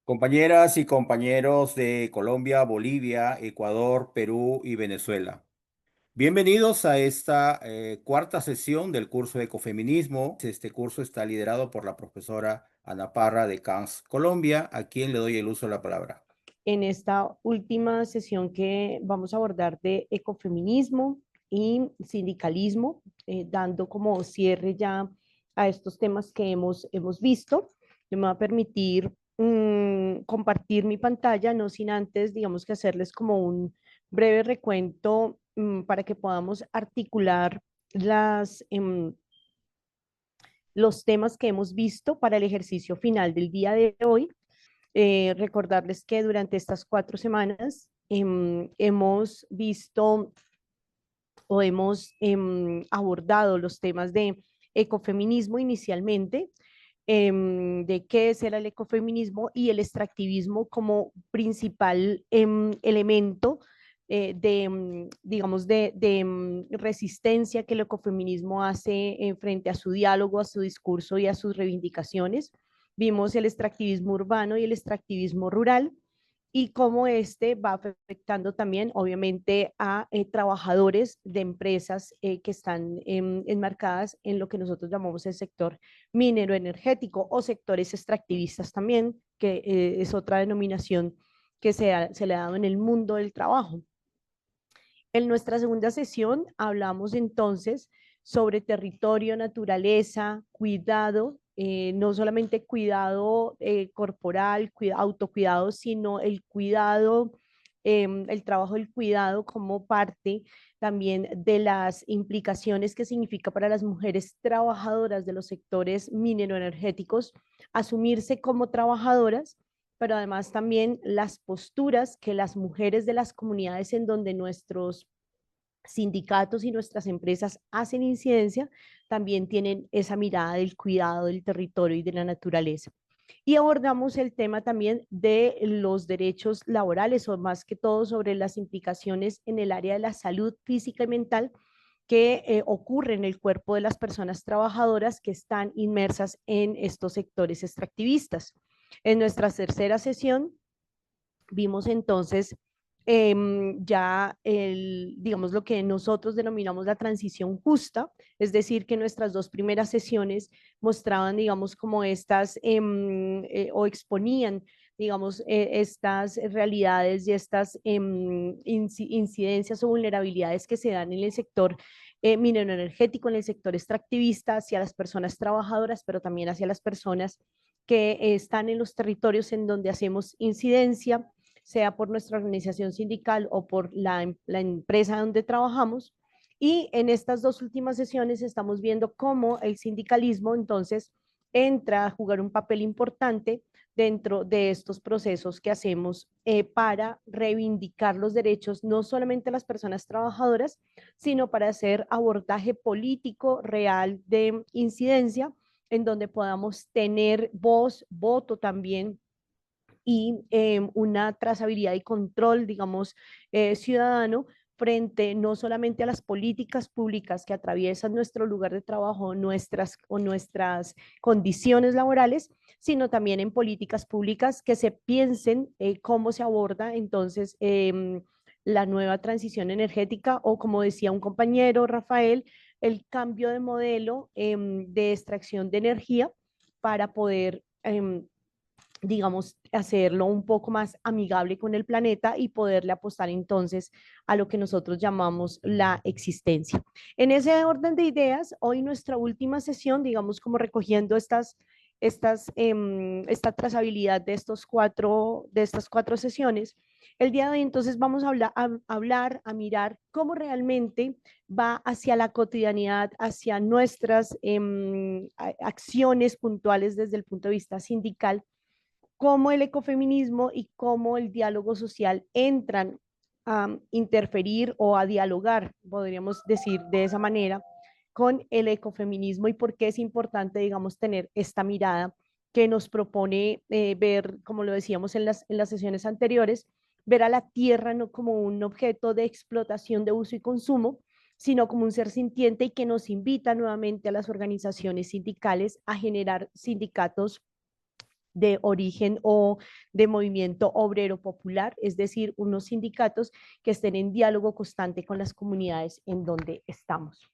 Compañeras y compañeros de Colombia, Bolivia, Ecuador, Perú y Venezuela. Bienvenidos a esta cuarta sesión del curso de Ecofeminismo. Este curso está liderado por la profesora Ana Parra de CANS Colombia, a quien le doy el uso de la palabra. En esta última sesión que vamos a abordar de ecofeminismo y sindicalismo, dando como cierre ya a estos temas que hemos visto. Yo me va a permitir compartir mi pantalla, no sin antes, digamos que hacerles como un breve recuento para que podamos articular los temas que hemos visto para el ejercicio final del día de hoy. Recordarles que durante estas 4 semanas hemos visto o hemos abordado los temas de ecofeminismo inicialmente, de qué es el ecofeminismo y el extractivismo como principal elemento digamos, de resistencia que el ecofeminismo hace frente a su diálogo, a su discurso y a sus reivindicaciones. Vimos el extractivismo urbano y el extractivismo rural y cómo este va afectando también, obviamente, a trabajadores de empresas que están enmarcadas en lo que nosotros llamamos el sector minero energético o sectores extractivistas también, que es otra denominación que se le ha dado en el mundo del trabajo. En nuestra segunda sesión hablamos entonces sobre territorio, naturaleza, cuidado, no solamente cuidado corporal, autocuidado, sino el cuidado, el trabajo del cuidado como parte también de las implicaciones que significa para las mujeres trabajadoras de los sectores minero-energéticos asumirse como trabajadoras, pero además también las posturas que las mujeres de las comunidades en donde nuestros sindicatos y nuestras empresas hacen incidencia, también tienen esa mirada del cuidado del territorio y de la naturaleza. Y abordamos el tema también de los derechos laborales, o más que todo sobre las implicaciones en el área de la salud física y mental que ocurre en el cuerpo de las personas trabajadoras que están inmersas en estos sectores extractivistas. En nuestra tercera sesión vimos entonces digamos, lo que nosotros denominamos la transición justa, es decir, que nuestras dos primeras sesiones mostraban, digamos, como o exponían, digamos, estas realidades y estas incidencias o vulnerabilidades que se dan en el sector minero energético, en el sector extractivista, hacia las personas trabajadoras, pero también hacia las personas que están en los territorios en donde hacemos incidencia, sea por nuestra organización sindical o por la empresa donde trabajamos. Y en estas dos últimas sesiones estamos viendo cómo el sindicalismo entonces entra a jugar un papel importante dentro de estos procesos que hacemos para reivindicar los derechos no solamente de las personas trabajadoras, sino para hacer abordaje político real de incidencia en donde podamos tener voz, voto también y una trazabilidad y control, digamos, ciudadano frente no solamente a las políticas públicas que atraviesan nuestro lugar de trabajo, nuestras condiciones laborales, sino también en políticas públicas que se piensen cómo se aborda entonces la nueva transición energética o, como decía un compañero, Rafael, el cambio de modelo de extracción de energía para poder digamos, hacerlo un poco más amigable con el planeta y poderle apostar entonces a lo que nosotros llamamos la existencia. En ese orden de ideas, hoy nuestra última sesión, digamos, como recogiendo esta trazabilidad de estas cuatro sesiones, el día de hoy entonces vamos a mirar cómo realmente va hacia la cotidianidad, hacia nuestras acciones puntuales desde el punto de vista sindical, cómo el ecofeminismo y cómo el diálogo social entran a interferir o a dialogar, podríamos decir de esa manera, con el ecofeminismo y por qué es importante, digamos, tener esta mirada que nos propone ver, como lo decíamos en las sesiones anteriores, ver a la tierra no como un objeto de explotación de uso y consumo, sino como un ser sintiente y que nos invita nuevamente a las organizaciones sindicales a generar sindicatos de origen o de movimiento obrero popular, es decir, unos sindicatos que estén en diálogo constante con las comunidades en donde estamos.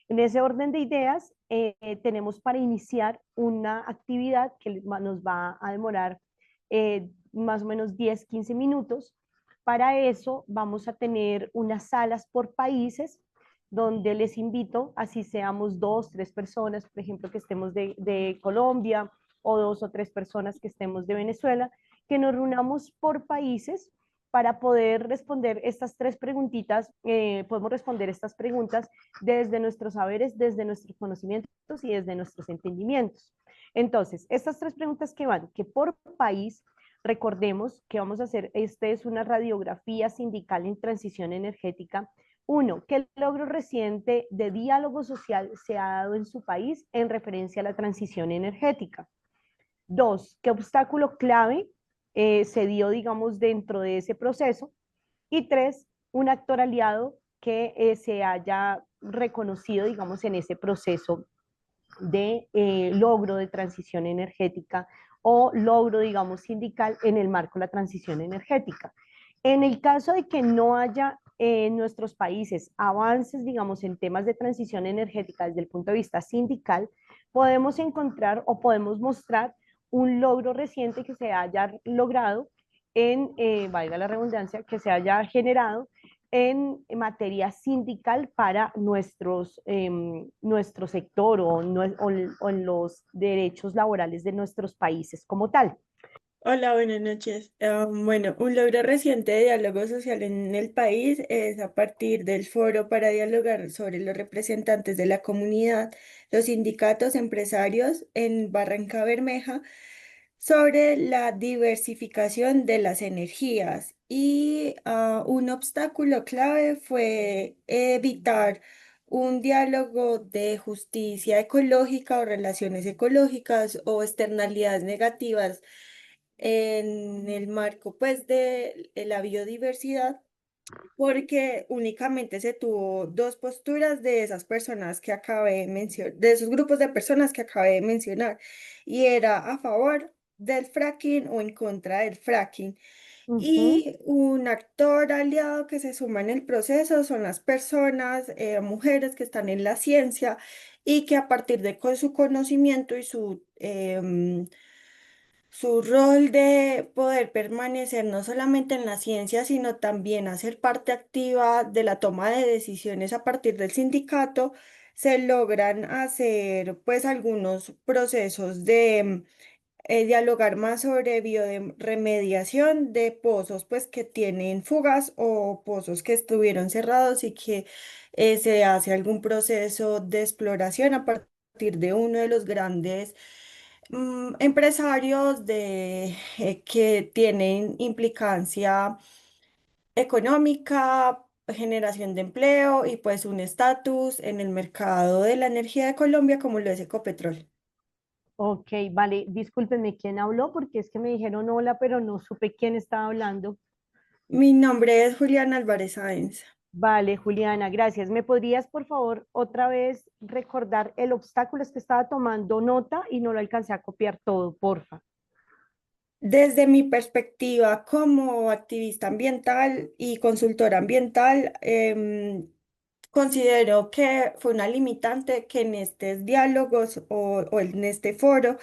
En ese orden de ideas, tenemos para iniciar una actividad que nos va a demorar más o menos 10-15 minutos. Para eso vamos a tener unas salas por países donde les invito, así seamos 2, 3 personas, por ejemplo, que estemos de Colombia, o 2 o 3 personas que estemos de Venezuela, que nos reunamos por países para poder responder estas 3 preguntitas. Podemos responder estas preguntas desde nuestros saberes, desde nuestros conocimientos y desde nuestros entendimientos. Entonces, estas 3 preguntas que van, que por país, recordemos que vamos a hacer, este es una radiografía sindical en transición energética. Uno, ¿qué logro reciente de diálogo social se ha dado en su país en referencia a la transición energética? Dos, ¿qué obstáculo clave se dio, digamos, dentro de ese proceso? Y tres, un actor aliado que se haya reconocido, digamos, en ese proceso de logro de transición energética o logro, digamos, sindical en el marco de la transición energética. En el caso de que no haya en nuestros países avances, digamos, en temas de transición energética desde el punto de vista sindical, podemos encontrar o podemos mostrar un logro reciente que se haya logrado en, valga la redundancia, que se haya generado en materia sindical para nuestro sector o en los derechos laborales de nuestros países como tal. Hola, buenas noches. Bueno, un logro reciente de diálogo social en el país es a partir del foro para dialogar sobre los representantes de la comunidad, los sindicatos empresarios en Barranca Bermeja sobre la diversificación de las energías. Y un obstáculo clave fue evitar un diálogo de justicia ecológica o relaciones ecológicas o externalidades negativas en el marco pues de la biodiversidad, porque únicamente se tuvo dos posturas de esas personas que acabé de mencionar, de esos grupos de personas que acabé de mencionar, y era a favor del fracking o en contra del fracking. Ujú. Y un actor aliado que se suma en el proceso son las personas, mujeres que están en la ciencia y que a partir de con su conocimiento y su rol de poder permanecer no solamente en la ciencia, sino también hacer parte activa de la toma de decisiones a partir del sindicato, se logran hacer pues algunos procesos de dialogar más sobre bioremediación de pozos pues que tienen fugas o pozos que estuvieron cerrados y que se hace algún proceso de exploración a partir de uno de los grandes empresarios que tienen implicancia económica, generación de empleo y pues un estatus en el mercado de la energía de Colombia como lo es Ecopetrol. Ok, vale, discúlpenme, ¿quién habló? Porque es que me dijeron hola, pero no supe quién estaba hablando. Mi nombre es Julián Álvarez Sáenz. Vale, Juliana, gracias. ¿Me podrías, por favor, otra vez recordar el obstáculo? Es que estaba tomando nota y no lo alcancé a copiar todo, porfa. Desde mi perspectiva como activista ambiental y consultora ambiental, considero que fue una limitante que en estos diálogos o en este foro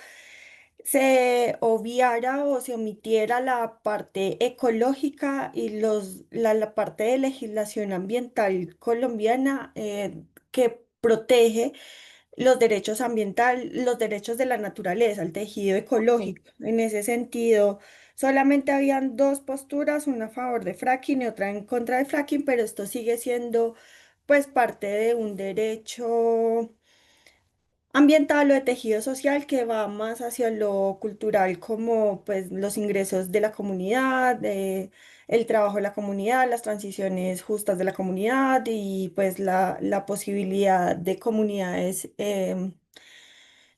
se obviara o se omitiera la parte ecológica y la parte de legislación ambiental colombiana que protege los derechos ambientales, los derechos de la naturaleza, el tejido Ok, ecológico. En ese sentido, solamente habían dos posturas, una a favor de fracking y otra en contra de fracking, pero esto sigue siendo pues parte de un derecho ambiental o de tejido social que va más hacia lo cultural, como pues los ingresos de la comunidad, el trabajo de la comunidad, las transiciones justas de la comunidad y pues la posibilidad de comunidades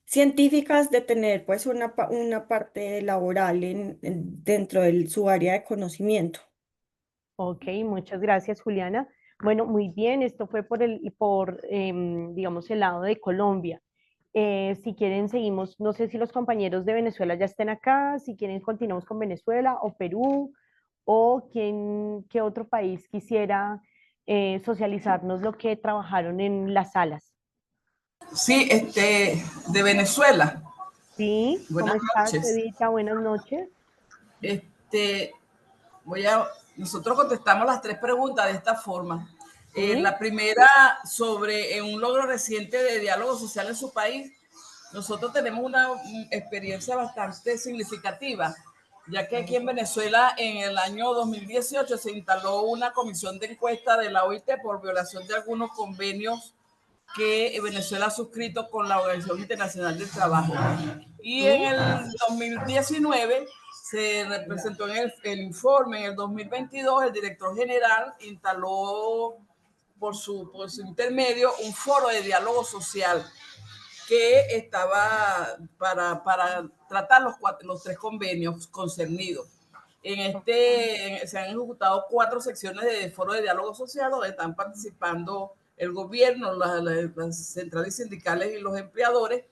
científicas de tener pues una parte laboral dentro de su área de conocimiento. ok, muchas gracias, Juliana. Bueno, muy bien, esto fue por digamos, el lado de Colombia. Si quieren, seguimos, no sé si los compañeros de Venezuela ya estén acá, si quieren, continuamos con Venezuela o Perú, o qué otro país quisiera socializarnos lo que trabajaron en las salas. Sí, de Venezuela. Sí, ¿cómo Buenas estás, noches. Edita? Buenas noches. Este, nosotros contestamos las tres preguntas de esta forma. Sí, La primera, sobre un logro reciente de diálogo social en su país. Nosotros tenemos una experiencia bastante significativa, ya que aquí en Venezuela en el año 2018 se instaló una comisión de encuesta de la OIT por violación de algunos convenios que Venezuela ha suscrito con la Organización Internacional del Trabajo. Y en sí, el 2019 se representó en el informe. En el 2022 el director general instaló por su intermedio un foro de diálogo social que estaba para tratar los tres convenios concernidos. Se han ejecutado 4 secciones de foro de diálogo social donde están participando el gobierno, las centrales sindicales y los empleadores,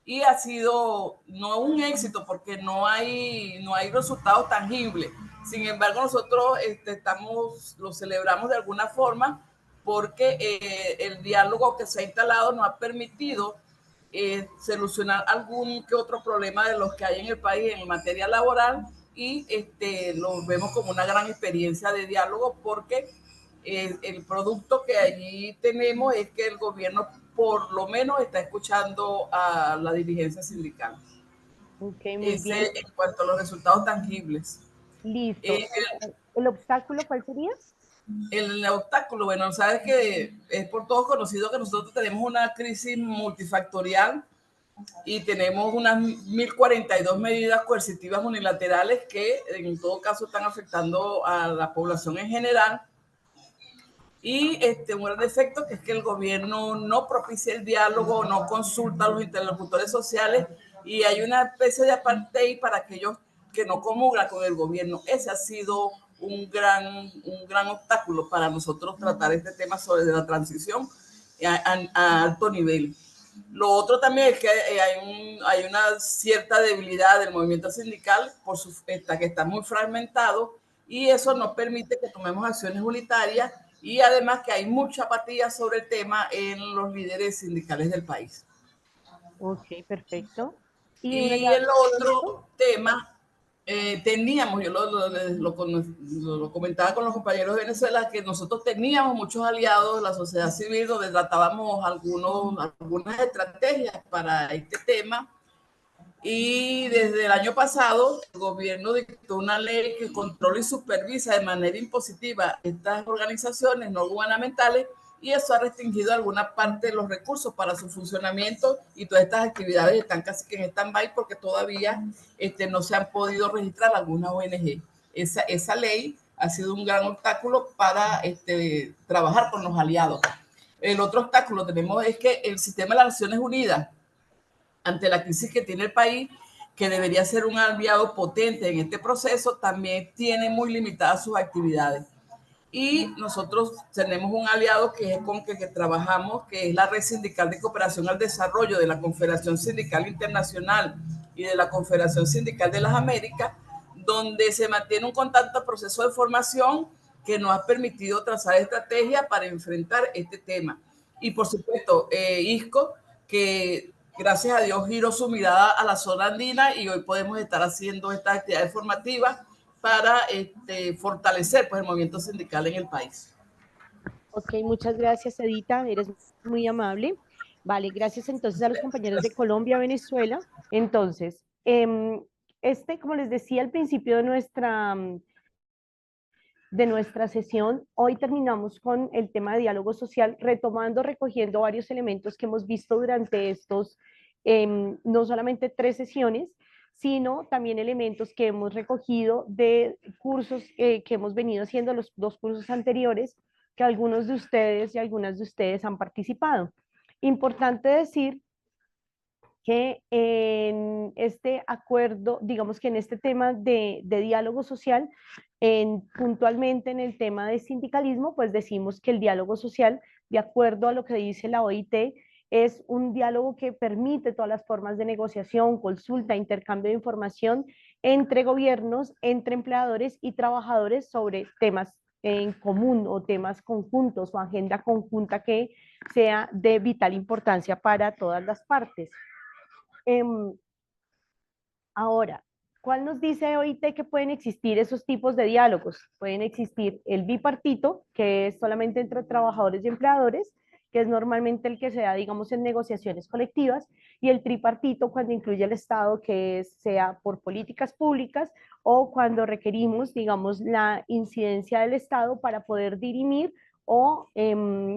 y ha sido no un éxito porque no hay resultados tangibles. Sin embargo, nosotros lo celebramos de alguna forma porque el diálogo que se ha instalado nos ha permitido solucionar algún que otro problema de los que hay en el país en materia laboral, y lo vemos como una gran experiencia de diálogo porque el producto que allí tenemos es que el gobierno por lo menos está escuchando a la dirigencia sindical. ok, muy bien, Ese en cuanto a los resultados tangibles. listo. Eh, ¿El obstáculo cuál sería? el obstáculo, bueno, sabes que es por todos conocido que nosotros tenemos una crisis multifactorial y tenemos unas 1042 medidas coercitivas unilaterales que en todo caso están afectando a la población en general. Y un gran defecto que es que el gobierno no propicia el diálogo, no consulta a los interlocutores sociales, y hay una especie de apartheid para aquellos que no comulgan con el gobierno. Ese ha sido un gran obstáculo para nosotros tratar este tema sobre la transición a alto nivel. Lo otro también es que hay una cierta debilidad del movimiento sindical que está muy fragmentado, y eso nos permite que tomemos acciones unitarias, y además que hay mucha apatía sobre el tema en los líderes sindicales del país. Ok, perfecto. Y una Y ya, el otro tema, teníamos, yo lo comentaba con los compañeros de Venezuela, que nosotros teníamos muchos aliados de la sociedad civil donde tratábamos algunas estrategias para este tema. Y desde el año pasado, el gobierno dictó una ley que controla y supervisa de manera impositiva estas organizaciones no gubernamentales, y eso ha restringido alguna parte de los recursos para su funcionamiento, y todas estas actividades están casi que en stand-by porque todavía no se han podido registrar algunas ONG. Esa ley ha sido un gran obstáculo para trabajar con los aliados. El otro obstáculo tenemos es que el sistema de las Naciones Unidas, ante la crisis que tiene el país, que debería ser un aliado potente en este proceso, también tiene muy limitadas sus actividades. Y nosotros tenemos un aliado que es con que trabajamos, que es la Red Sindical de Cooperación al Desarrollo de la Confederación Sindical Internacional y de la Confederación Sindical de las Américas, donde se mantiene un constante proceso de formación que nos ha permitido trazar estrategias para enfrentar este tema. Y por supuesto, ISCO, que gracias a Dios giró su mirada a la zona andina, y hoy podemos estar haciendo estas actividades formativas para fortalecer pues, el movimiento sindical en el país. ok, muchas gracias, Edita, eres muy amable. Vale, gracias entonces a los compañeros de Colombia, Venezuela. Entonces, como les decía al principio de nuestra sesión, hoy terminamos con el tema de diálogo social, retomando, recogiendo varios elementos que hemos visto durante estos, no solamente 3 sesiones, sino también elementos que hemos recogido de cursos que hemos venido haciendo, los 2 cursos anteriores, que algunos de ustedes y algunas de ustedes han participado. Importante decir que en este acuerdo, digamos que en este tema de diálogo social, puntualmente en el tema de sindicalismo, pues decimos que el diálogo social, de acuerdo a lo que dice la OIT, es un diálogo que permite todas las formas de negociación, consulta, intercambio de información entre gobiernos, entre empleadores y trabajadores sobre temas en común o temas conjuntos o agenda conjunta que sea de vital importancia para todas las partes. Ahora, ¿cuál nos dice OIT que pueden existir esos tipos de diálogos? Pueden existir el bipartito, que es solamente entre trabajadores y empleadores, que es normalmente el que se da, digamos, en negociaciones colectivas, y el tripartito cuando incluye el Estado, que sea por políticas públicas o cuando requerimos, digamos, la incidencia del Estado para poder dirimir o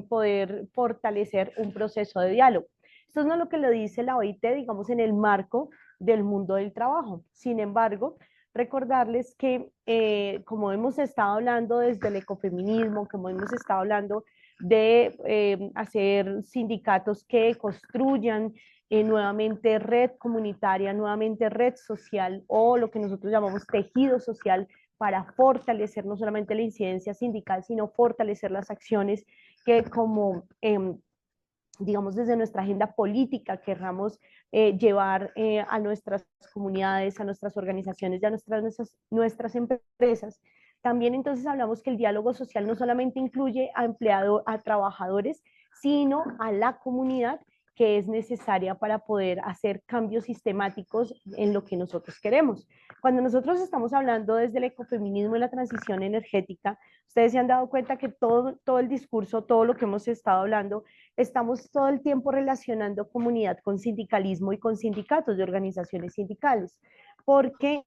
poder fortalecer un proceso de diálogo. Esto no es lo que lo dice la OIT, digamos, en el marco del mundo del trabajo. Sin embargo, recordarles que como hemos estado hablando desde el ecofeminismo, como hemos estado hablando de hacer sindicatos que construyan nuevamente red comunitaria, nuevamente red social o lo que nosotros llamamos tejido social para fortalecer no solamente la incidencia sindical, sino fortalecer las acciones que como digamos, desde nuestra agenda política querramos llevar a nuestras comunidades, a nuestras organizaciones y a nuestras empresas. También entonces hablamos que el diálogo social no solamente incluye a trabajadores, sino a la comunidad que es necesaria para poder hacer cambios sistemáticos en lo que nosotros queremos. Cuando nosotros estamos hablando desde el ecofeminismo y la transición energética, ustedes se han dado cuenta que todo el discurso, todo lo que hemos estado hablando, estamos todo el tiempo relacionando comunidad con sindicalismo y con sindicatos de organizaciones sindicales, porque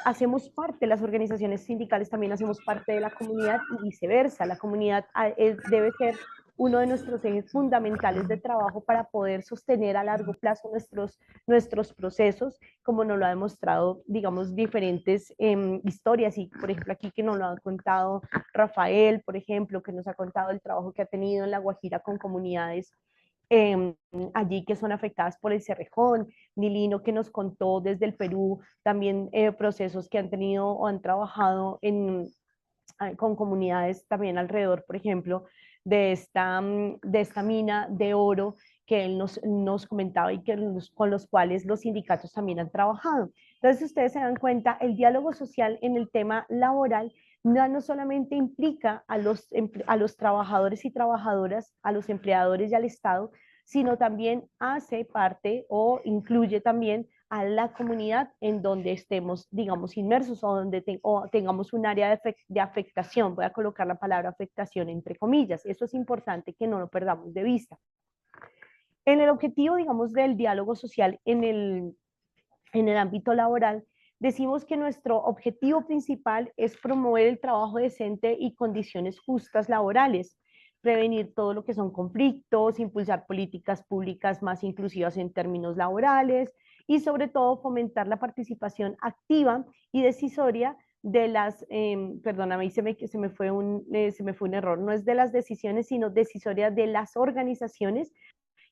hacemos parte, las organizaciones sindicales también hacemos parte de la comunidad y viceversa. La comunidad debe ser uno de nuestros ejes fundamentales de trabajo para poder sostener a largo plazo nuestros procesos, como nos lo ha demostrado, digamos, diferentes historias, y por ejemplo aquí que nos lo ha contado Rafael, por ejemplo, que nos ha contado el trabajo que ha tenido en La Guajira con comunidades allí que son afectadas por el Cerrejón, Nilino que nos contó desde el Perú también procesos que han tenido o han trabajado con comunidades también alrededor, por ejemplo, de esta mina de oro que él nos comentaba y que con los cuales los sindicatos también han trabajado. Entonces, ustedes se dan cuenta, el diálogo social en el tema laboral no solamente implica a los trabajadores y trabajadoras, a los empleadores y al Estado, sino también hace parte o incluye también a la comunidad en donde estemos, digamos, inmersos o donde tengamos un área de afectación. Voy a colocar la palabra afectación entre comillas. Eso es importante que no lo perdamos de vista. En el objetivo, digamos, del diálogo social en el ámbito laboral, decimos que nuestro objetivo principal es promover el trabajo decente y condiciones justas laborales, prevenir todo lo que son conflictos, impulsar políticas públicas más inclusivas en términos laborales y sobre todo fomentar la participación activa y decisoria de las, perdóname, se me fue un error, no es de las decisiones, sino decisoria de las organizaciones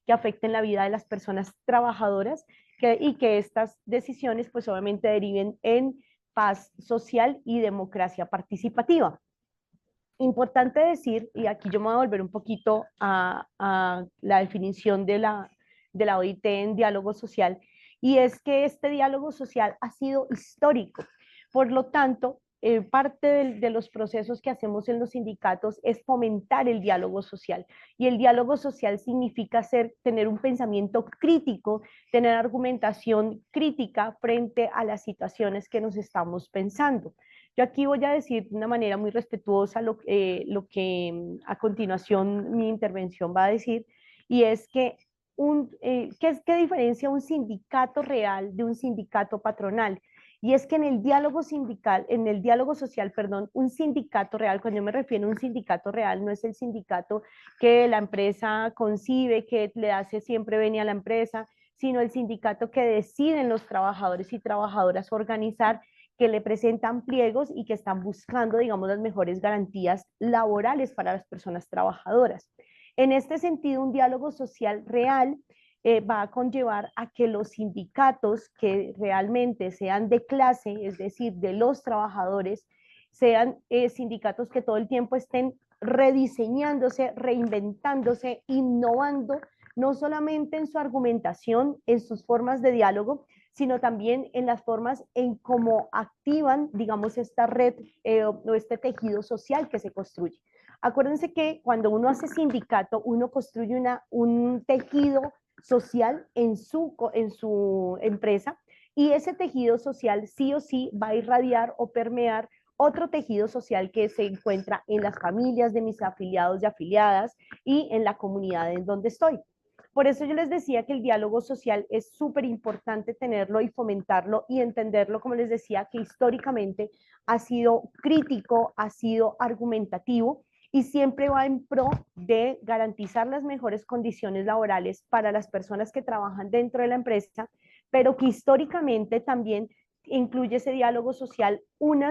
que afecten la vida de las personas trabajadoras y que estas decisiones pues obviamente deriven en paz social y democracia participativa. Importante decir, y aquí yo me voy a volver un poquito a la definición de la OIT en diálogo social, y es que este diálogo social ha sido histórico. Por lo tanto, parte de los procesos que hacemos en los sindicatos es fomentar el diálogo social. Y el diálogo social significa tener un pensamiento crítico, tener argumentación crítica frente a las situaciones que nos estamos pensando. Yo aquí voy a decir de una manera muy respetuosa lo que a continuación mi intervención va a decir, y es que ¿qué diferencia un sindicato real de un sindicato patronal? Y es que en el diálogo social, perdón, un sindicato real, cuando yo me refiero a un sindicato real, no es el sindicato que la empresa concibe, que le hace siempre venir a la empresa, sino el sindicato que deciden los trabajadores y trabajadoras organizar, que le presentan pliegos y que están buscando, digamos, las mejores garantías laborales para las personas trabajadoras. En este sentido, un diálogo social real va a conllevar a que los sindicatos que realmente sean de clase, es decir, de los trabajadores, sean sindicatos que todo el tiempo estén rediseñándose, reinventándose, innovando no solamente en su argumentación, en sus formas de diálogo, sino también en las formas en cómo activan, digamos, esta red o este tejido social que se construye. Acuérdense que cuando uno hace sindicato, uno construye un tejido social en su empresa, y ese tejido social sí o sí va a irradiar o permear otro tejido social que se encuentra en las familias de mis afiliados y afiliadas y en la comunidad en donde estoy. Por eso yo les decía que el diálogo social es súper importante tenerlo y fomentarlo y entenderlo, como les decía, que históricamente ha sido crítico, ha sido argumentativo y siempre va en pro de garantizar las mejores condiciones laborales para las personas que trabajan dentro de la empresa, pero que históricamente también incluye ese diálogo social un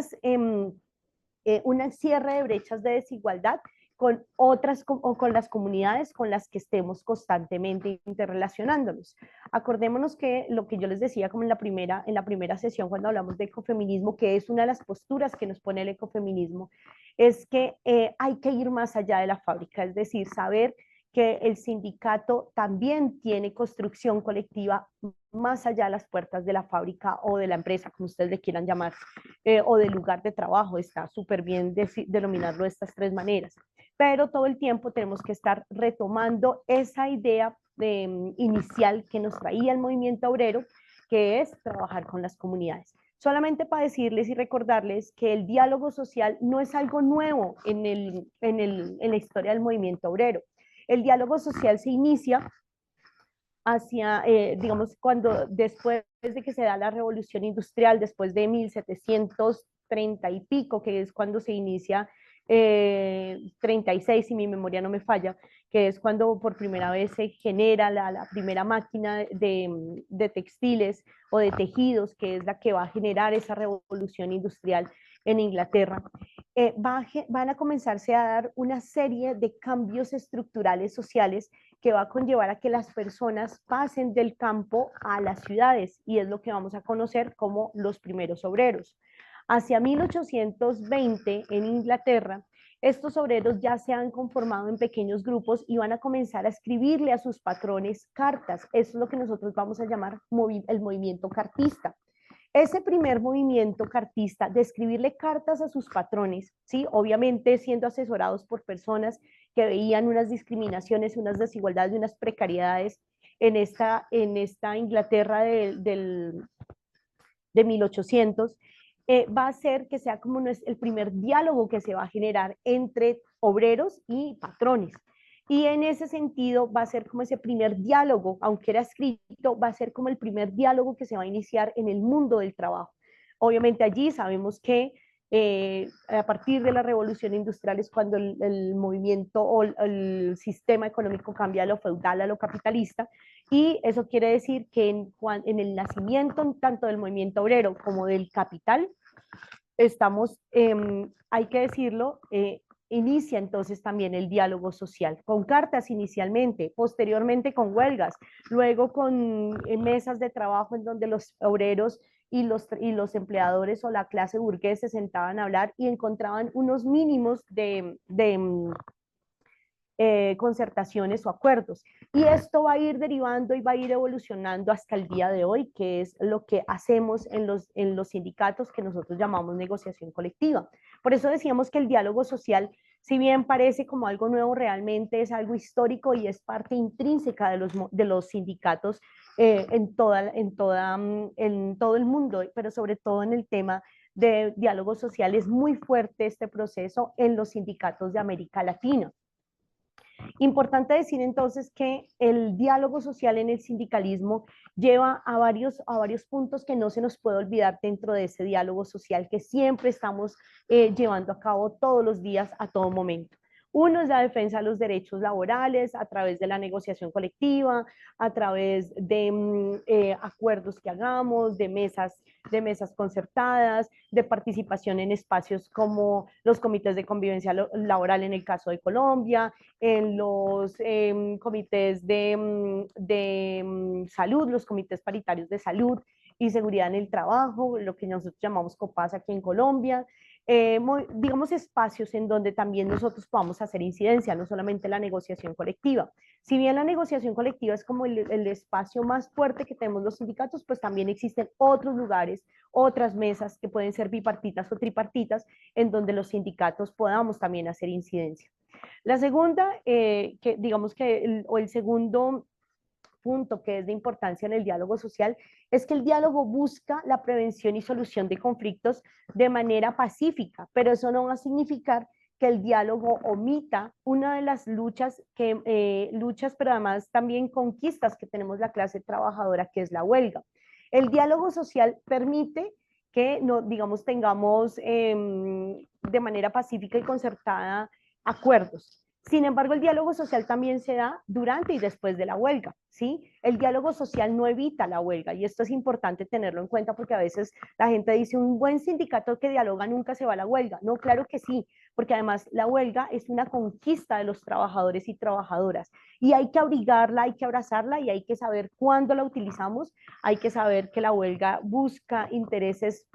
cierre de brechas de desigualdad con otras o con las comunidades con las que estemos constantemente interrelacionándonos. Acordémonos que lo que yo les decía como en la primera sesión cuando hablamos de ecofeminismo, que es una de las posturas que nos pone el ecofeminismo, es que hay que ir más allá de la fábrica, es decir, saber que el sindicato también tiene construcción colectiva más allá de las puertas de la fábrica o de la empresa, como ustedes le quieran llamar, o del lugar de trabajo. Está súper bien denominarlo de estas tres maneras. Pero todo el tiempo tenemos que estar retomando esa idea inicial que nos traía el movimiento obrero, que es trabajar con las comunidades. Solamente para decirles y recordarles que el diálogo social no es algo nuevo en la historia del movimiento obrero. El diálogo social se inicia hacia, digamos, cuando después de que se da la revolución industrial, después de 1730 y pico, que es cuando se inicia 36, si mi memoria no me falla, que es cuando por primera vez se genera la primera máquina de textiles o de tejidos, que es la que va a generar esa revolución industrial en Inglaterra. Van a comenzarse a dar una serie de cambios estructurales sociales que va a conllevar a que las personas pasen del campo a las ciudades, y es lo que vamos a conocer como los primeros obreros. Hacia 1820 en Inglaterra, estos obreros ya se han conformado en pequeños grupos y van a comenzar a escribirle a sus patrones cartas. Eso es lo que nosotros vamos a llamar el movimiento cartista. Ese primer movimiento cartista de escribirle cartas a sus patrones, ¿sí? Obviamente siendo asesorados por personas que veían unas discriminaciones, unas desigualdades y unas precariedades en esta Inglaterra de 1800, va a hacer que sea como el primer diálogo que se va a generar entre obreros y patrones. Y en ese sentido va a ser como ese primer diálogo, aunque era escrito, va a ser como el primer diálogo que se va a iniciar en el mundo del trabajo. Obviamente allí sabemos que a partir de la revolución industrial es cuando el movimiento o el sistema económico cambia de lo feudal a lo capitalista, y eso quiere decir que en el nacimiento tanto del movimiento obrero como del capital, estamos, hay que decirlo, inicia entonces también el diálogo social, con cartas inicialmente, posteriormente con huelgas, luego con mesas de trabajo en donde los obreros y los empleadores o la clase burguesa se sentaban a hablar y encontraban unos mínimos de concertaciones o acuerdos. Y esto va a ir derivando y va a ir evolucionando hasta el día de hoy, que es lo que hacemos en los sindicatos que nosotros llamamos negociación colectiva. Por eso decíamos que el diálogo social, si bien parece como algo nuevo, realmente es algo histórico y es parte intrínseca de los sindicatos en todo el mundo, pero sobre todo en el tema de diálogo social es muy fuerte este proceso en los sindicatos de América Latina. Importante decir entonces que el diálogo social en el sindicalismo lleva a varios puntos que no se nos puede olvidar dentro de ese diálogo social que siempre estamos llevando a cabo todos los días, a todo momento. Uno es la defensa de los derechos laborales a través de la negociación colectiva, a través de acuerdos que hagamos, de mesas concertadas, de participación en espacios como los comités de convivencia laboral en el caso de Colombia, en los comités de salud, los comités paritarios de salud y seguridad en el trabajo, lo que nosotros llamamos COPAS aquí en Colombia, digamos, espacios en donde también nosotros podamos hacer incidencia, no solamente la negociación colectiva. Si bien la negociación colectiva es como el espacio más fuerte que tenemos los sindicatos, pues también existen otros lugares, otras mesas que pueden ser bipartitas o tripartitas, en donde los sindicatos podamos también hacer incidencia. La segunda, que digamos que, o el segundo punto que es de importancia en el diálogo social, es que el diálogo busca la prevención y solución de conflictos de manera pacífica, pero eso no va a significar que el diálogo omita una de las luchas, pero además también conquistas que tenemos la clase trabajadora, que es la huelga. El diálogo social permite que, no, digamos, tengamos de manera pacífica y concertada acuerdos. Sin embargo, el diálogo social también se da durante y después de la huelga, ¿sí? El diálogo social no evita la huelga y esto es importante tenerlo en cuenta porque a veces la gente dice un buen sindicato que dialoga nunca se va a la huelga. No, claro que sí, porque además la huelga es una conquista de los trabajadores y trabajadoras y hay que abrigarla, hay que abrazarla y hay que saber cuándo la utilizamos, hay que saber que la huelga busca intereses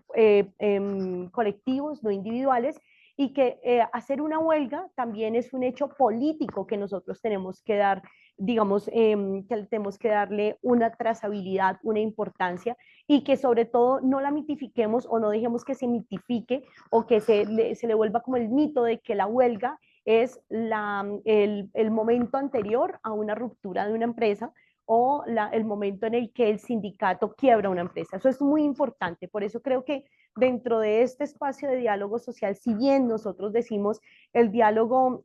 colectivos, no individuales, y que hacer una huelga también es un hecho político que nosotros tenemos que dar, digamos, que tenemos que darle una trazabilidad, una importancia, y que sobre todo no la mitifiquemos o no dejemos que se mitifique o que se le vuelva como el mito de que la huelga es el momento anterior a una ruptura de una empresa o el momento en el que el sindicato quiebra una empresa. Eso es muy importante, por eso creo que dentro de este espacio de diálogo social, si bien nosotros decimos el diálogo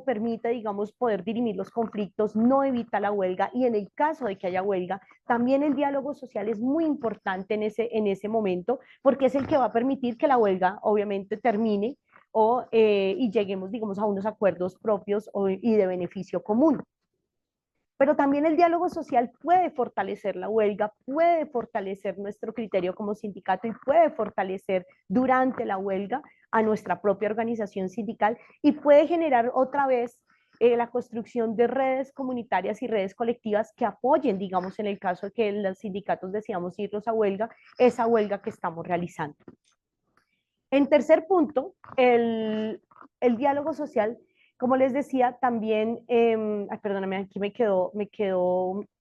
permite, digamos, poder dirimir los conflictos, no evita la huelga y en el caso de que haya huelga, también el diálogo social es muy importante en ese momento porque es el que va a permitir que la huelga obviamente termine y lleguemos, digamos, a unos acuerdos propios y de beneficio común. Pero también el diálogo social puede fortalecer la huelga, puede fortalecer nuestro criterio como sindicato y puede fortalecer durante la huelga a nuestra propia organización sindical y puede generar otra vez la construcción de redes comunitarias y redes colectivas que apoyen, digamos, en el caso de que los sindicatos decidamos irnos a huelga, esa huelga que estamos realizando. En tercer punto, el diálogo social, como les decía, también, perdóname, aquí me quedó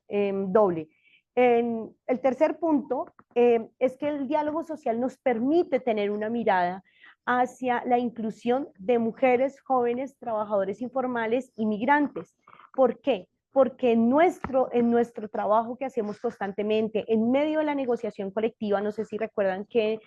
doble. El tercer punto es que el diálogo social nos permite tener una mirada hacia la inclusión de mujeres, jóvenes, trabajadores informales y migrantes. ¿Por qué? Porque en nuestro trabajo que hacemos constantemente, en medio de la negociación colectiva, no sé si recuerdan que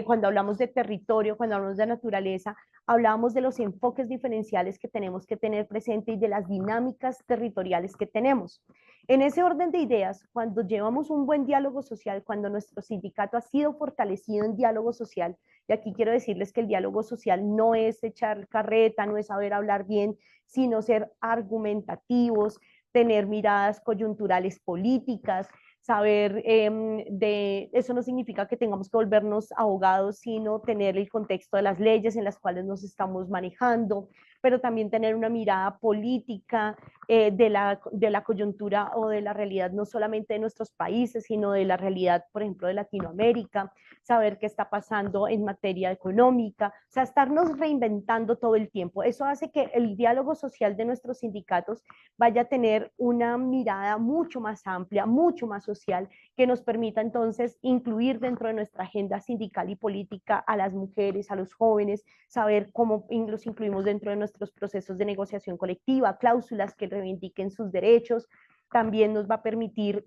cuando hablamos de territorio, cuando hablamos de naturaleza, hablábamos de los enfoques diferenciales que tenemos que tener presente y de las dinámicas territoriales que tenemos. En ese orden de ideas, cuando llevamos un buen diálogo social, cuando nuestro sindicato ha sido fortalecido en diálogo social, y aquí quiero decirles que el diálogo social no es echar carreta, no es saber hablar bien, sino ser argumentativos, tener miradas coyunturales políticas, saber eso no significa que tengamos que volvernos abogados, sino tener el contexto de las leyes en las cuales nos estamos manejando, pero también tener una mirada política de la coyuntura o de la realidad no solamente de nuestros países, sino de la realidad, por ejemplo, de Latinoamérica, saber qué está pasando en materia económica, o sea, estarnos reinventando todo el tiempo. Eso hace que el diálogo social de nuestros sindicatos vaya a tener una mirada mucho más amplia, mucho más social, que nos permita entonces incluir dentro de nuestra agenda sindical y política a las mujeres, a los jóvenes, saber cómo los incluimos dentro de nuestros procesos de negociación colectiva, cláusulas que reivindiquen sus derechos. También nos va a permitir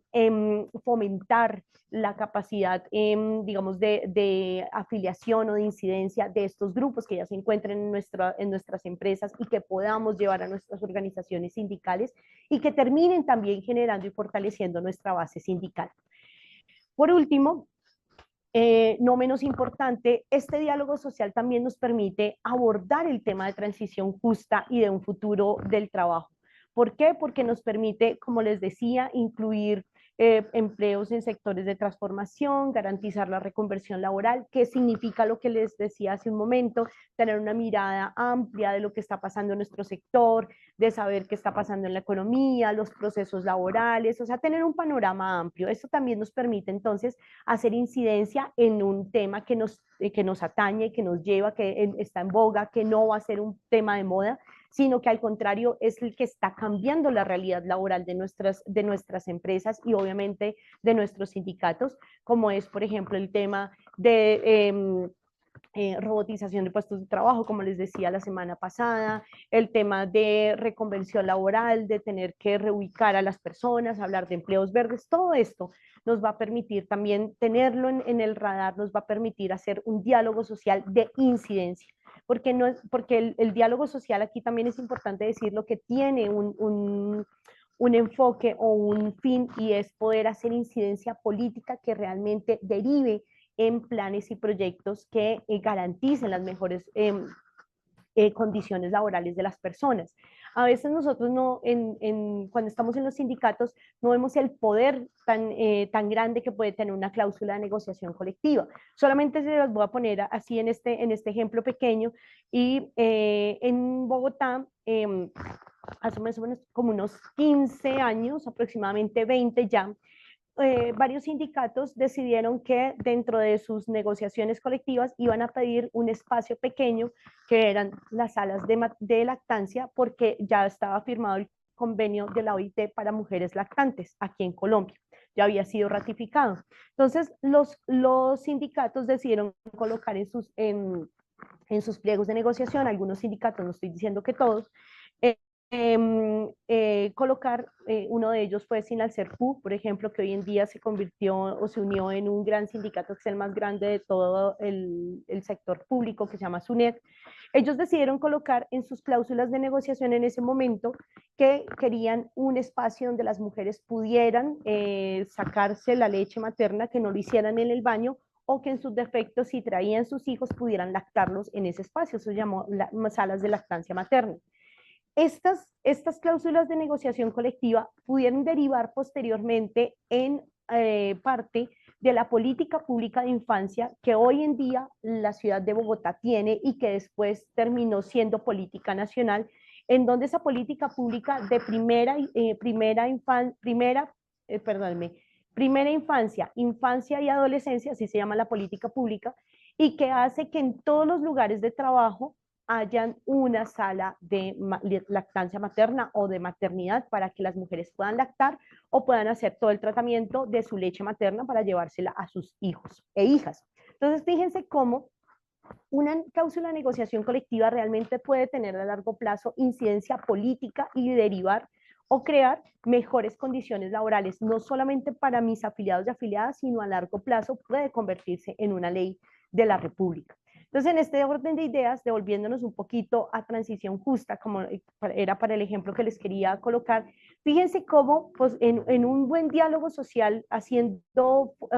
fomentar la capacidad, digamos, de afiliación o de incidencia de estos grupos que ya se encuentran en nuestras empresas y que podamos llevar a nuestras organizaciones sindicales y que terminen también generando y fortaleciendo nuestra base sindical. Por último, no menos importante, este diálogo social también nos permite abordar el tema de transición justa y de un futuro del trabajo. ¿Por qué? Porque nos permite, como les decía, incluir empleos en sectores de transformación, garantizar la reconversión laboral, que significa lo que les decía hace un momento, tener una mirada amplia de lo que está pasando en nuestro sector, de saber qué está pasando en la economía, los procesos laborales, o sea, tener un panorama amplio. Esto también nos permite entonces hacer incidencia en un tema que nos atañe, que nos lleva, está en boga, que no va a ser un tema de moda, sino que al contrario es el que está cambiando la realidad laboral de nuestras empresas y obviamente de nuestros sindicatos, como es, por ejemplo, el tema de robotización de puestos de trabajo, como les decía la semana pasada, el tema de reconversión laboral, de tener que reubicar a las personas, hablar de empleos verdes, todo esto nos va a permitir también tenerlo en el radar, nos va a permitir hacer un diálogo social de incidencia. Porque, no es, porque el diálogo social aquí también es importante decirlo que tiene un enfoque o un fin y es poder hacer incidencia política que realmente derive en planes y proyectos que garanticen las mejores condiciones laborales de las personas. A veces nosotros no, cuando estamos en los sindicatos, no vemos el poder tan grande que puede tener una cláusula de negociación colectiva. Solamente se las voy a poner así en este ejemplo pequeño. Y en Bogotá, hace más o menos como unos 15 años, aproximadamente 20 ya, varios sindicatos decidieron que dentro de sus negociaciones colectivas iban a pedir un espacio pequeño que eran las salas de lactancia porque ya estaba firmado el convenio de la OIT para mujeres lactantes aquí en Colombia, ya había sido ratificado. Entonces los sindicatos decidieron colocar en sus pliegos de negociación, algunos sindicatos, no estoy diciendo que todos, colocar, uno de ellos fue Sinalserpu, por ejemplo, que hoy en día se convirtió o se unió en un gran sindicato que es el más grande de todo el sector público, que se llama SUNET. Ellos decidieron colocar en sus cláusulas de negociación en ese momento que querían un espacio donde las mujeres pudieran sacarse la leche materna, que no lo hicieran en el baño, o que en sus defectos, si traían sus hijos, pudieran lactarlos en ese espacio. Eso se llamó salas de lactancia materna. Estas cláusulas de negociación colectiva pudieron derivar posteriormente en parte de la política pública de infancia que hoy en día la ciudad de Bogotá tiene y que después terminó siendo política nacional, en donde esa política pública de primera infancia, infancia y adolescencia, así se llama la política pública, y que hace que en todos los lugares de trabajo hayan una sala de lactancia materna o de maternidad para que las mujeres puedan lactar o puedan hacer todo el tratamiento de su leche materna para llevársela a sus hijos e hijas. Entonces, fíjense cómo una cláusula de negociación colectiva realmente puede tener a largo plazo incidencia política y derivar o crear mejores condiciones laborales, no solamente para mis afiliados y afiliadas, sino a largo plazo puede convertirse en una ley de la República. Entonces, en este orden de ideas, devolviéndonos un poquito a transición justa, como era para el ejemplo que les quería colocar, fíjense cómo pues, en un buen diálogo social,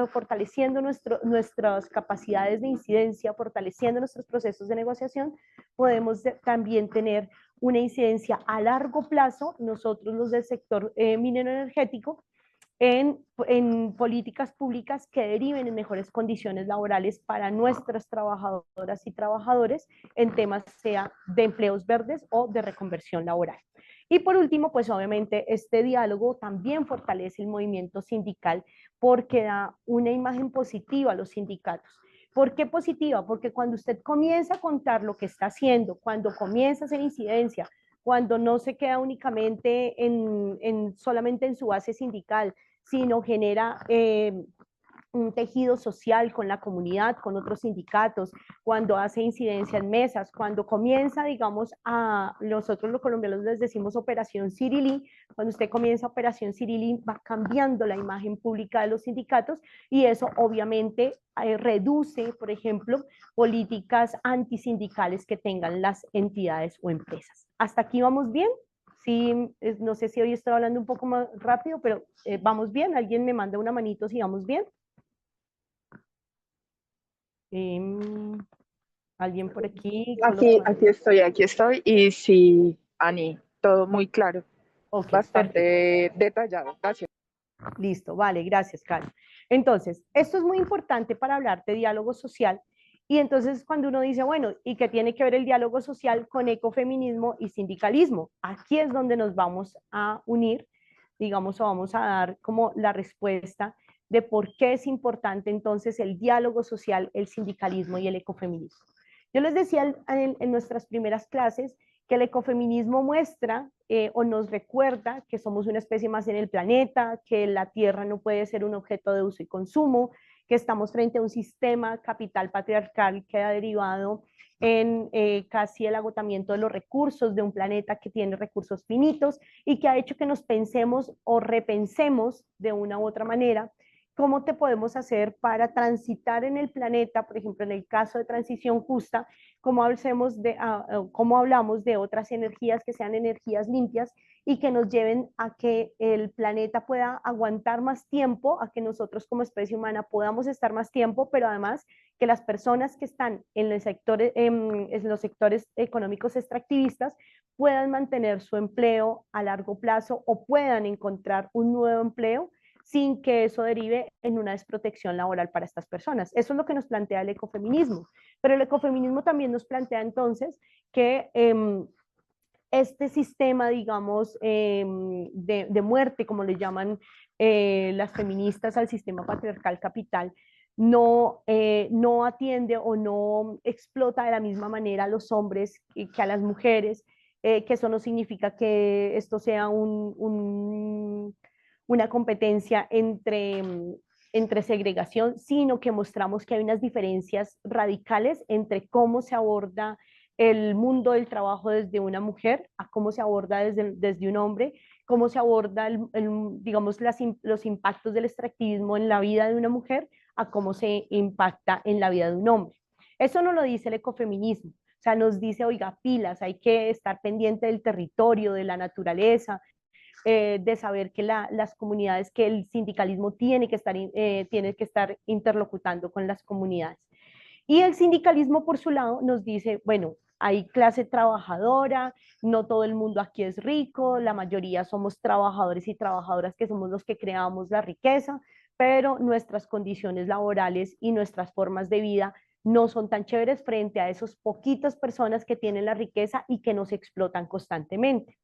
fortaleciendo nuestras capacidades de incidencia, fortaleciendo nuestros procesos de negociación, podemos también tener una incidencia a largo plazo, nosotros los del sector minero energético, en políticas públicas que deriven en mejores condiciones laborales para nuestras trabajadoras y trabajadores en temas sea de empleos verdes o de reconversión laboral. Y por último, pues obviamente este diálogo también fortalece el movimiento sindical porque da una imagen positiva a los sindicatos. ¿Por qué positiva? Porque cuando usted comienza a contar lo que está haciendo, cuando comienza a hacer incidencia, cuando no se queda únicamente solamente en su base sindical, sino genera un tejido social con la comunidad, con otros sindicatos, cuando hace incidencia en mesas, cuando comienza, digamos, nosotros los colombianos les decimos Operación Cirilí, cuando usted comienza Operación Cirilí va cambiando la imagen pública de los sindicatos y eso obviamente reduce, por ejemplo, políticas antisindicales que tengan las entidades o empresas. ¿Hasta aquí vamos bien? Sí, no sé si hoy estoy hablando un poco más rápido, pero vamos bien. ¿Alguien me manda una manito si vamos bien? ¿Alguien por aquí? Aquí estoy. Y sí, Ani, todo muy claro, Ok, bastante perfecto. detallado. Gracias. Listo, vale, gracias, Karen. Entonces, esto es muy importante para hablar de diálogo social. Y entonces cuando uno dice, bueno, ¿y qué tiene que ver el diálogo social con ecofeminismo y sindicalismo? Aquí es donde nos vamos a unir, digamos, o vamos a dar como la respuesta de por qué es importante entonces el diálogo social, el sindicalismo y el ecofeminismo. Yo les decía en nuestras primeras clases que el ecofeminismo muestra o nos recuerda que somos una especie más en el planeta, que la tierra no puede ser un objeto de uso y consumo, que estamos frente a un sistema capital patriarcal que ha derivado en casi el agotamiento de los recursos de un planeta que tiene recursos finitos y que ha hecho que nos pensemos o repensemos de una u otra manera cómo te podemos hacer para transitar en el planeta, por ejemplo, en el caso de transición justa, cómo hablamos de otras energías que sean energías limpias y que nos lleven a que el planeta pueda aguantar más tiempo, a que nosotros como especie humana podamos estar más tiempo, pero además que las personas que están en los sectores económicos extractivistas puedan mantener su empleo a largo plazo o puedan encontrar un nuevo empleo sin que eso derive en una desprotección laboral para estas personas. Eso es lo que nos plantea el ecofeminismo. Pero el ecofeminismo también nos plantea entonces que este sistema, digamos, de muerte, como le llaman las feministas al sistema patriarcal capital, no atiende o no explota de la misma manera a los hombres que a las mujeres, que eso no significa que esto sea una competencia entre segregación, sino que mostramos que hay unas diferencias radicales entre cómo se aborda el mundo del trabajo desde una mujer a cómo se aborda desde un hombre, cómo se aborda, digamos, los impactos del extractivismo en la vida de una mujer a cómo se impacta en la vida de un hombre. Eso no lo dice el ecofeminismo. O sea, nos dice, oiga, pilas, hay que estar pendiente del territorio, de la naturaleza, de saber que las comunidades, que el sindicalismo tiene que estar interlocutando con las comunidades. Y el sindicalismo, por su lado, nos dice, bueno, hay clase trabajadora, no todo el mundo aquí es rico, la mayoría somos trabajadores y trabajadoras que somos los que creamos la riqueza, pero nuestras condiciones laborales y nuestras formas de vida no son tan chéveres frente a esas poquitas personas que tienen la riqueza y que nos explotan constantemente.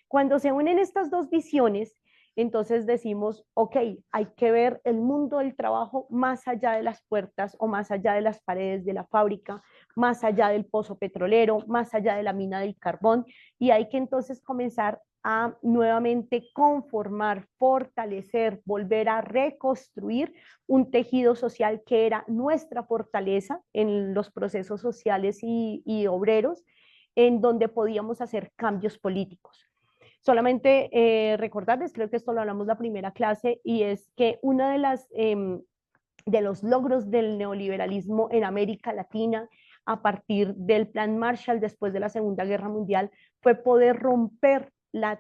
Cuando se unen estas dos visiones, entonces decimos, ok, hay que ver el mundo del trabajo más allá de las puertas o más allá de las paredes de la fábrica, más allá del pozo petrolero, más allá de la mina del carbón, y hay que entonces comenzar a nuevamente conformar, fortalecer, volver a reconstruir un tejido social que era nuestra fortaleza en los procesos sociales y obreros, en donde podíamos hacer cambios políticos. Solamente recordarles, creo que esto lo hablamos la primera clase, y es que una de los logros del neoliberalismo en América Latina a partir del Plan Marshall después de la Segunda Guerra Mundial fue poder romper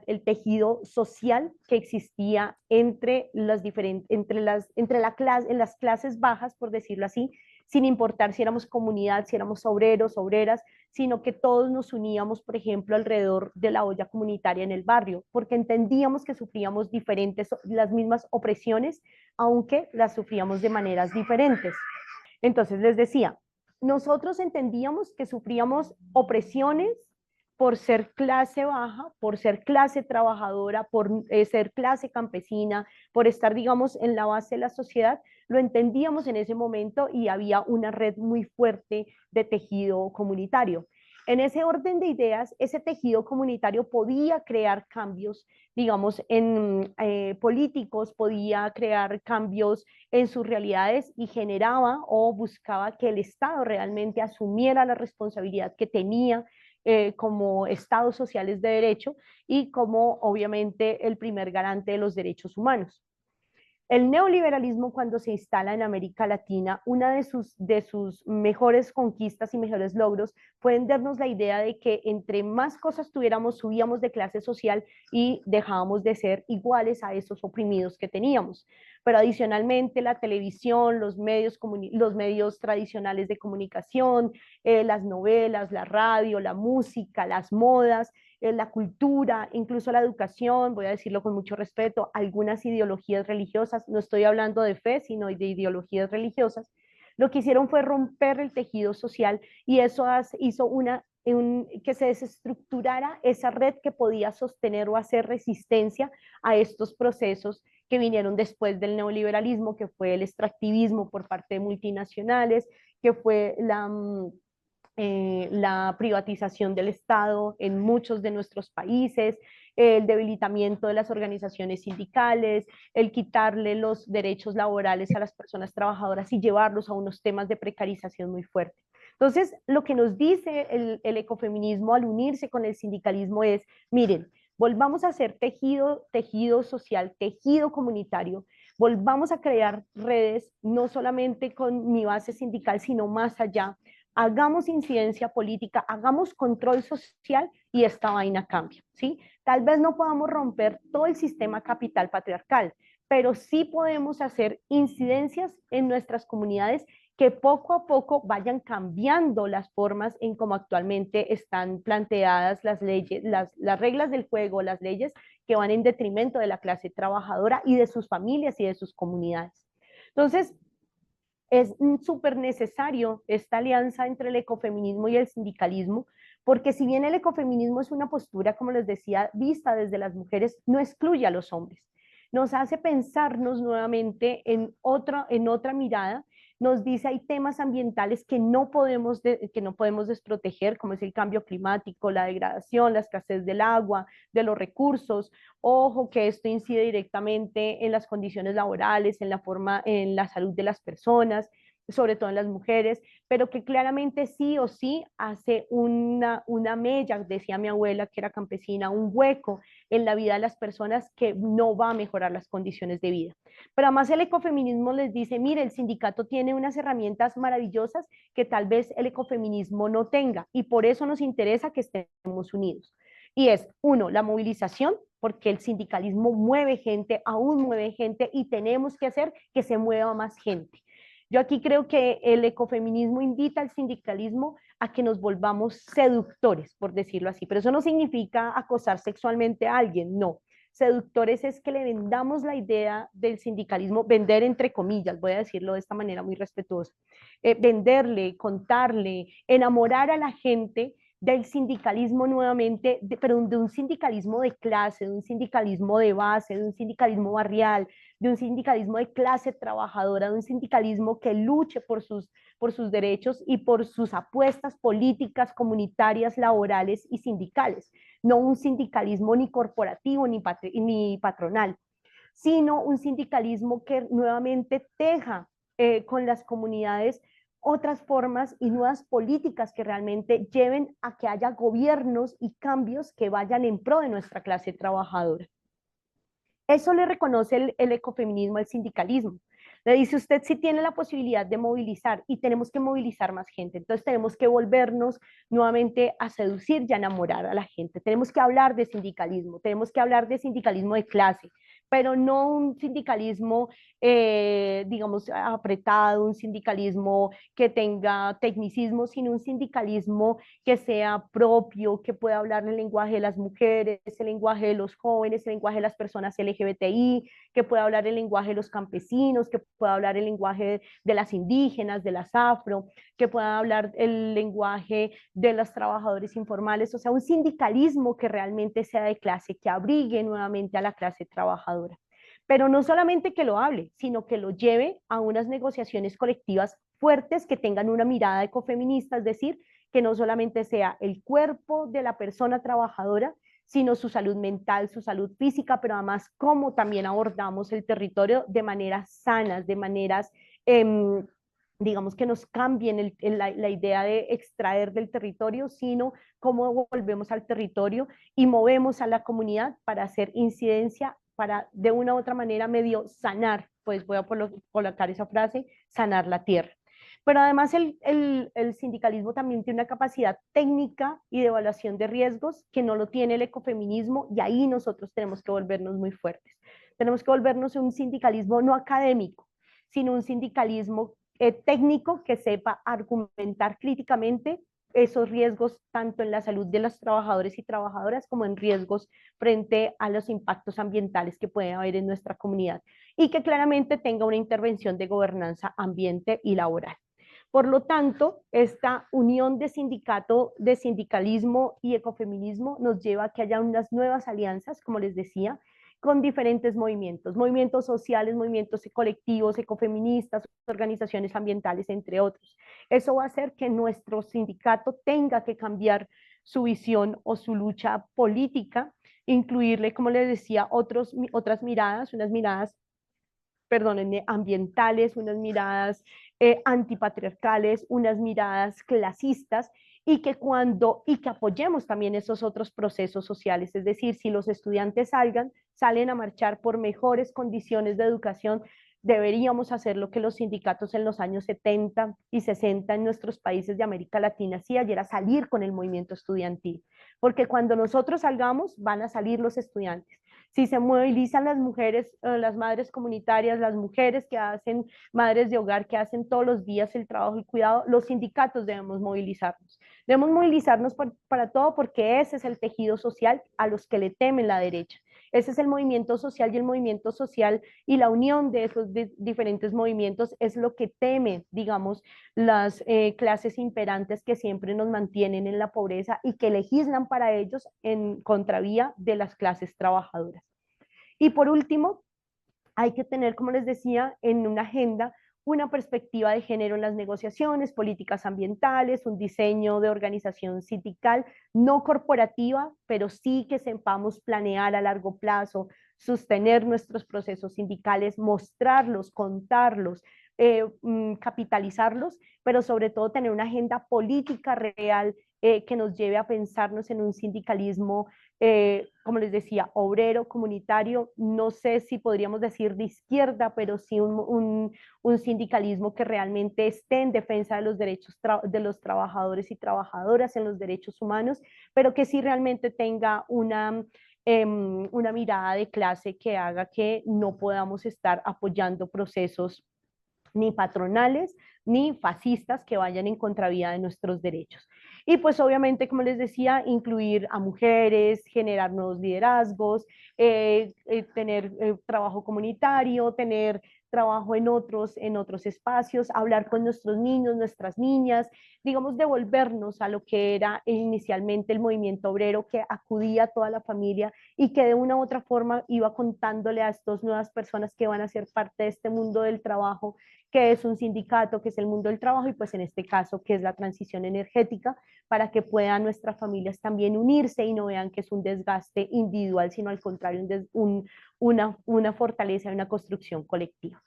el tejido social que existía entre las clases bajas, por decirlo así, sin importar si éramos comunidad, si éramos obreros, obreras, sino que todos nos uníamos, por ejemplo, alrededor de la olla comunitaria en el barrio, porque entendíamos que sufríamos las mismas opresiones, aunque las sufríamos de maneras diferentes. Entonces les decía, nosotros entendíamos que sufríamos opresiones por ser clase baja, por ser clase trabajadora, por ser clase campesina, por estar, digamos, en la base de la sociedad, lo entendíamos en ese momento y había una red muy fuerte de tejido comunitario. En ese orden de ideas, ese tejido comunitario podía crear cambios, digamos, en políticos, podía crear cambios en sus realidades y generaba o buscaba que el Estado realmente asumiera la responsabilidad que tenía como estados sociales de derecho y como obviamente el primer garante de los derechos humanos. El neoliberalismo, cuando se instala en América Latina, una de sus mejores conquistas y mejores logros fue darnos la idea de que entre más cosas tuviéramos, subíamos de clase social y dejábamos de ser iguales a esos oprimidos que teníamos. Pero adicionalmente la televisión, los medios tradicionales de comunicación, las novelas, la radio, la música, las modas, la cultura, incluso la educación, voy a decirlo con mucho respeto, algunas ideologías religiosas, no estoy hablando de fe, sino de ideologías religiosas, lo que hicieron fue romper el tejido social y eso hizo que se desestructurara esa red que podía sostener o hacer resistencia a estos procesos que vinieron después del neoliberalismo, que fue el extractivismo por parte de multinacionales, que fue la privatización del Estado en muchos de nuestros países, el debilitamiento de las organizaciones sindicales, el quitarle los derechos laborales a las personas trabajadoras y llevarlos a unos temas de precarización muy fuertes. Entonces, lo que nos dice el ecofeminismo al unirse con el sindicalismo es, miren, volvamos a hacer tejido social, tejido comunitario, volvamos a crear redes, no solamente con mi base sindical, sino más allá, hagamos incidencia política, hagamos control social y esta vaina cambia, ¿sí? Tal vez no podamos romper todo el sistema capital patriarcal, pero sí podemos hacer incidencias en nuestras comunidades que poco a poco vayan cambiando las formas en cómo actualmente están planteadas las leyes, las reglas del juego, las leyes que van en detrimento de la clase trabajadora y de sus familias y de sus comunidades. Entonces, es súper necesario esta alianza entre el ecofeminismo y el sindicalismo, porque si bien el ecofeminismo es una postura, como les decía, vista desde las mujeres, no excluye a los hombres. Nos hace pensarnos nuevamente en otra mirada, nos dice hay temas ambientales que no podemos desproteger, como es el cambio climático, la degradación, la escasez del agua, de los recursos. Ojo que esto incide directamente en las condiciones laborales, en la salud de las personas, sobre todo en las mujeres, pero que claramente sí o sí hace una mella, decía mi abuela que era campesina, un hueco en la vida de las personas que no va a mejorar las condiciones de vida. Pero además el ecofeminismo les dice, mire, el sindicato tiene unas herramientas maravillosas que tal vez el ecofeminismo no tenga y por eso nos interesa que estemos unidos. Y es, uno, la movilización, porque el sindicalismo mueve gente, aún mueve gente y tenemos que hacer que se mueva más gente. Yo aquí creo que el ecofeminismo invita al sindicalismo a que nos volvamos seductores, por decirlo así, pero eso no significa acosar sexualmente a alguien, no. Seductores es que le vendamos la idea del sindicalismo, vender entre comillas, voy a decirlo de esta manera muy respetuosa, venderle, contarle, enamorar a la gente del sindicalismo nuevamente, pero de un sindicalismo de clase, de un sindicalismo de base, de un sindicalismo barrial, de un sindicalismo de clase trabajadora, de un sindicalismo que luche por sus derechos y por sus apuestas políticas, comunitarias, laborales y sindicales, no un sindicalismo ni corporativo ni patronal, sino un sindicalismo que nuevamente teja con las comunidades otras formas y nuevas políticas que realmente lleven a que haya gobiernos y cambios que vayan en pro de nuestra clase trabajadora. Eso le reconoce el ecofeminismo al sindicalismo. Le dice usted si tiene la posibilidad de movilizar y tenemos que movilizar más gente. Entonces tenemos que volvernos nuevamente a seducir y a enamorar a la gente. Tenemos que hablar de sindicalismo de clase, pero no un sindicalismo, digamos, apretado, un sindicalismo que tenga tecnicismo, sino un sindicalismo que sea propio, que pueda hablar el lenguaje de las mujeres, el lenguaje de los jóvenes, el lenguaje de las personas LGBTI, que pueda hablar el lenguaje de los campesinos, que pueda hablar el lenguaje de las indígenas, de las afro, que pueda hablar el lenguaje de los trabajadores informales, o sea, un sindicalismo que realmente sea de clase, que abrigue nuevamente a la clase trabajadora. Pero no solamente que lo hable, sino que lo lleve a unas negociaciones colectivas fuertes que tengan una mirada ecofeminista, es decir, que no solamente sea el cuerpo de la persona trabajadora, sino su salud mental, su salud física, pero además cómo también abordamos el territorio de maneras sanas, de maneras, digamos, que nos cambien la idea de extraer del territorio, sino cómo volvemos al territorio y movemos a la comunidad para hacer incidencia, para de una u otra manera medio sanar, pues voy a colocar esa frase, sanar la tierra. Pero además el sindicalismo también tiene una capacidad técnica y de evaluación de riesgos que no lo tiene el ecofeminismo y ahí nosotros tenemos que volvernos muy fuertes. Tenemos que volvernos un sindicalismo no académico, sino un sindicalismo técnico que sepa argumentar críticamente esos riesgos tanto en la salud de los trabajadores y trabajadoras como en riesgos frente a los impactos ambientales que puede haber en nuestra comunidad y que claramente tenga una intervención de gobernanza ambiente y laboral. Por lo tanto, esta unión de sindicato, de sindicalismo y ecofeminismo nos lleva a que haya unas nuevas alianzas, como les decía, con diferentes movimientos sociales, movimientos colectivos, ecofeministas, organizaciones ambientales, entre otros. Eso va a hacer que nuestro sindicato tenga que cambiar su visión o su lucha política, incluirle, como les decía, otras miradas, unas miradas, perdónenme, ambientales, unas miradas antipatriarcales, unas miradas clasistas, y que apoyemos también esos otros procesos sociales. Es decir, si los estudiantes salen a marchar por mejores condiciones de educación, deberíamos hacer lo que los sindicatos en los años 70 y 60 en nuestros países de América Latina hacían, y era salir con el movimiento estudiantil. Porque cuando nosotros salgamos, van a salir los estudiantes. Si se movilizan las mujeres, las madres comunitarias, las mujeres que hacen, madres de hogar que hacen todos los días el trabajo y cuidado, los sindicatos debemos movilizarnos. Debemos movilizarnos para todo, porque ese es el tejido social a los que le temen la derecha. Ese es el movimiento social, y el movimiento social y la unión de esos diferentes movimientos es lo que teme, digamos, las clases imperantes que siempre nos mantienen en la pobreza y que legislan para ellos en contravía de las clases trabajadoras. Y por último, hay que tener, como les decía, en una agenda una perspectiva de género en las negociaciones, políticas ambientales, un diseño de organización sindical no corporativa, pero sí que sepamos planear a largo plazo, sostener nuestros procesos sindicales, mostrarlos, contarlos, capitalizarlos, pero sobre todo tener una agenda política real que nos lleve a pensarnos en un sindicalismo, como les decía, obrero, comunitario, no sé si podríamos decir de izquierda, pero sí un sindicalismo que realmente esté en defensa de los derechos de los trabajadores y trabajadoras, en los derechos humanos, pero que sí realmente tenga una mirada de clase que haga que no podamos estar apoyando procesos ni patronales, ni fascistas que vayan en contravía de nuestros derechos. Y pues obviamente, como les decía, incluir a mujeres, generar nuevos liderazgos, tener trabajo comunitario, tener trabajo en otros espacios, hablar con nuestros niños, nuestras niñas, digamos, devolvernos a lo que era inicialmente el movimiento obrero, que acudía a toda la familia y que de una u otra forma iba contándole a estas nuevas personas que van a ser parte de este mundo del trabajo, que es un sindicato, que es el mundo del trabajo, y pues en este caso, que es la transición energética, para que puedan nuestras familias también unirse y no vean que es un desgaste individual, sino al contrario, una fortaleza y una construcción colectiva.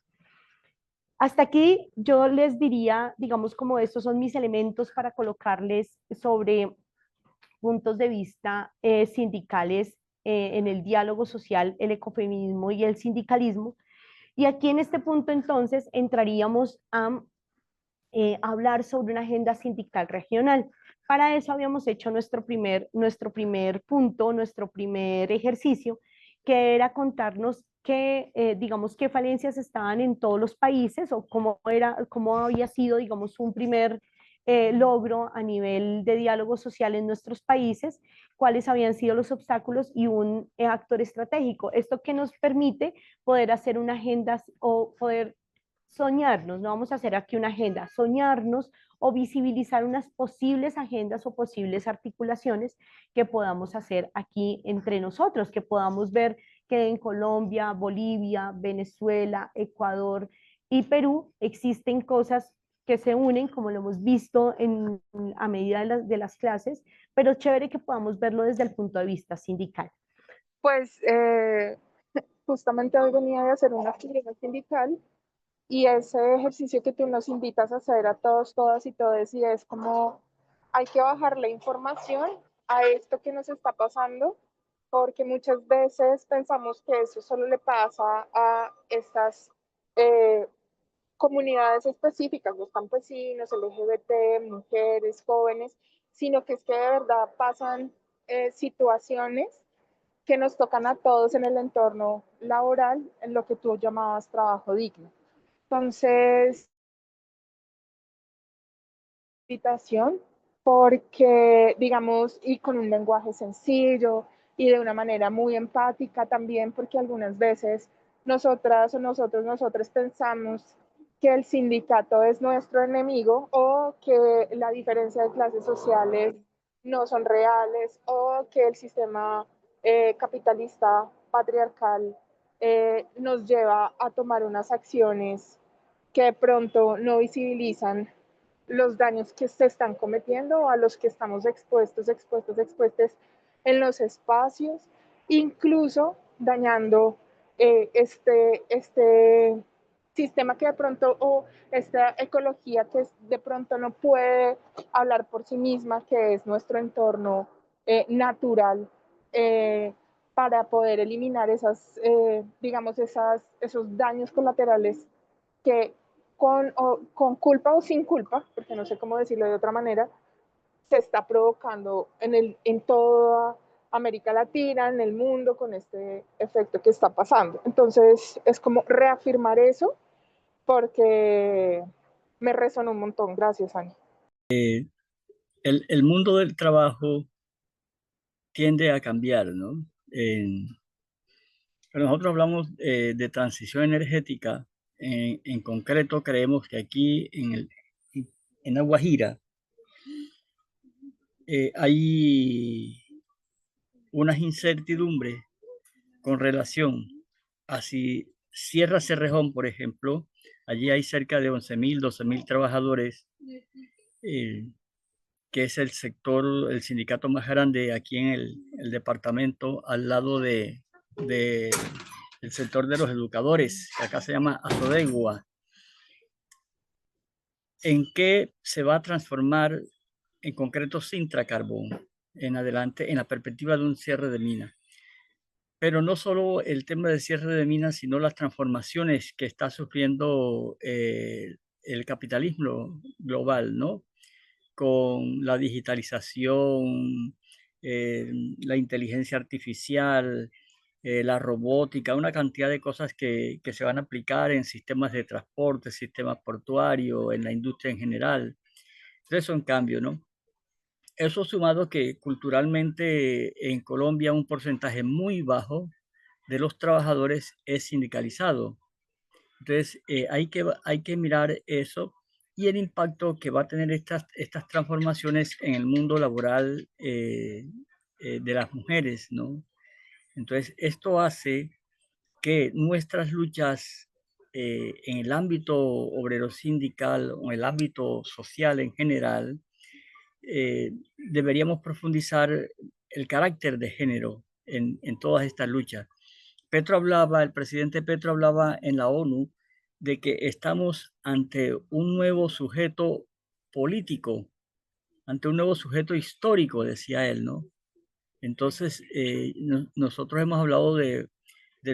Hasta aquí yo les diría, digamos, como estos son mis elementos para colocarles sobre puntos de vista sindicales en el diálogo social, el ecofeminismo y el sindicalismo. Y aquí en este punto entonces entraríamos a hablar sobre una agenda sindical regional. Para eso habíamos hecho nuestro primer punto, nuestro primer ejercicio, que era contarnos digamos, qué falencias estaban en todos los países, o cómo había sido, digamos, un primer logro a nivel de diálogo social en nuestros países, cuáles habían sido los obstáculos y un actor estratégico. Esto que nos permite poder hacer una agenda o poder soñarnos, no vamos a hacer aquí una agenda, soñarnos o visibilizar unas posibles agendas o posibles articulaciones que podamos hacer aquí entre nosotros, que podamos ver que en Colombia, Bolivia, Venezuela, Ecuador y Perú existen cosas que se unen, como lo hemos visto a medida de las clases, pero chévere que podamos verlo desde el punto de vista sindical. Pues justamente hoy venía de hacer una actividad sindical y ese ejercicio que tú nos invitas a hacer a todos, todas y todes, y es como hay que bajar la información a esto que nos está pasando, porque muchas veces pensamos que eso solo le pasa a estas comunidades específicas, los campesinos, LGBT, mujeres, jóvenes, sino que es que de verdad pasan situaciones que nos tocan a todos en el entorno laboral, en lo que tú llamabas trabajo digno. Entonces, invitación porque, digamos, y con un lenguaje sencillo y de una manera muy empática también, porque algunas veces nosotras o nosotros pensamos que el sindicato es nuestro enemigo o que la diferencia de clases sociales no son reales o que el sistema capitalista patriarcal nos lleva a tomar unas acciones que de pronto no visibilizan los daños que se están cometiendo o a los que estamos expuestos en los espacios, incluso dañando este sistema que de pronto, o esta ecología que de pronto no puede hablar por sí misma, que es nuestro entorno natural, para poder eliminar digamos, esos daños colaterales que con culpa o sin culpa, porque no sé cómo decirlo de otra manera, se está provocando en toda América Latina, en el mundo, con este efecto que está pasando. Entonces, es como reafirmar eso, porque me resonó un montón. Gracias, Ani. El mundo del trabajo tiende a cambiar, ¿no? Pero nosotros hablamos de transición energética. En concreto, creemos que aquí en La Guajira hay unas incertidumbres con relación a si Sierra Cerrejón, por ejemplo, allí hay cerca de 11.000, 12.000 trabajadores, que es el sector, el sindicato más grande aquí en el departamento, al lado del sector de los educadores, que acá se llama Azodegua. ¿En qué se va a transformar en concreto Sintra Carbón en adelante en la perspectiva de un cierre de minas? Pero no solo el tema del cierre de minas, sino las transformaciones que está sufriendo el capitalismo global, ¿no? Con la digitalización, la inteligencia artificial, la robótica, una cantidad de cosas que se van a aplicar en sistemas de transporte, sistemas portuarios, en la industria en general. Entonces son cambios, ¿no? Eso sumado que culturalmente en Colombia un porcentaje muy bajo de los trabajadores es sindicalizado. Entonces hay que mirar eso y el impacto que va a tener estas transformaciones en el mundo laboral de las mujeres, ¿no? Entonces esto hace que nuestras luchas en el ámbito obrero sindical o en el ámbito social en general, deberíamos profundizar el carácter de género en todas estas luchas. El presidente Petro hablaba en la ONU de que estamos ante un nuevo sujeto político, ante un nuevo sujeto histórico, decía él, ¿no? Entonces, nosotros hemos hablado del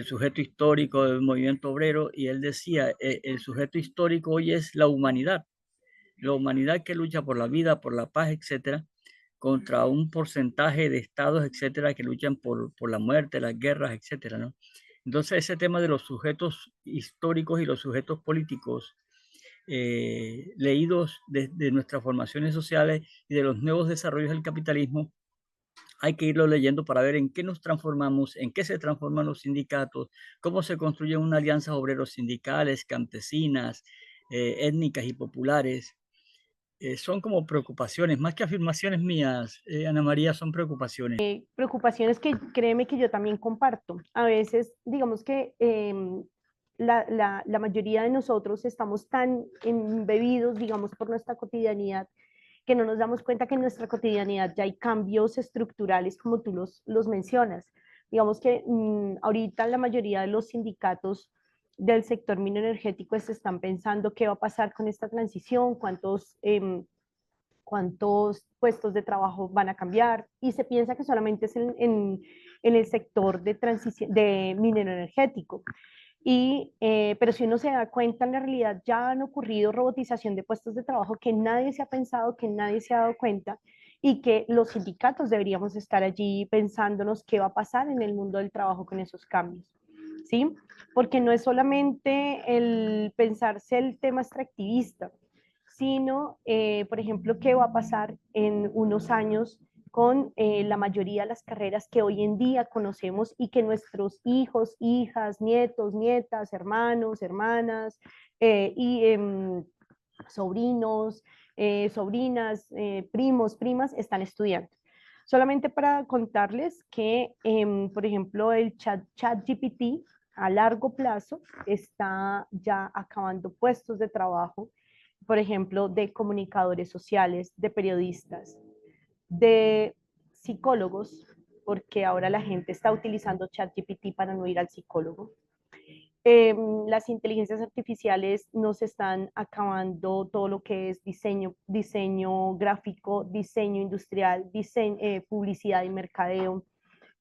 sujeto histórico del movimiento obrero y él decía, el sujeto histórico hoy es la humanidad que lucha por la vida, por la paz, etcétera, contra un porcentaje de estados, etcétera, que luchan por la muerte, las guerras, etcétera, ¿no? Entonces, ese tema de los sujetos históricos y los sujetos políticos leídos de nuestras formaciones sociales y de los nuevos desarrollos del capitalismo, hay que irlo leyendo para ver en qué nos transformamos, en qué se transforman los sindicatos, cómo se construyen unas alianzas obreros sindicales, campesinas, étnicas y populares. Son como preocupaciones, más que afirmaciones mías, Ana María, son preocupaciones. Preocupaciones que créeme que yo también comparto. A veces, digamos que la mayoría de nosotros estamos tan embebidos, digamos, por nuestra cotidianidad, que no nos damos cuenta que en nuestra cotidianidad ya hay cambios estructurales como tú los mencionas. Digamos que ahorita la mayoría de los sindicatos del sector mineroenergético se están pensando qué va a pasar con esta transición, cuántos puestos de trabajo van a cambiar, y se piensa que solamente es en el sector de transición de minero energético. Pero si uno se da cuenta, en la realidad ya han ocurrido robotización de puestos de trabajo que nadie se ha pensado, que nadie se ha dado cuenta, y que los sindicatos deberíamos estar allí pensándonos qué va a pasar en el mundo del trabajo con esos cambios, ¿sí? Porque no es solamente el pensarse el tema extractivista, sino, por ejemplo, qué va a pasar en unos años con la mayoría de las carreras que hoy en día conocemos y que nuestros hijos, hijas, nietos, nietas, hermanos, hermanas sobrinos, sobrinas, primos, primas están estudiando. Solamente para contarles que, por ejemplo, el ChatGPT a largo plazo está ya acabando puestos de trabajo, por ejemplo, de comunicadores sociales, de periodistas, de psicólogos, porque ahora la gente está utilizando ChatGPT para no ir al psicólogo. Las inteligencias artificiales nos están acabando todo lo que es diseño gráfico, diseño industrial, publicidad y mercadeo,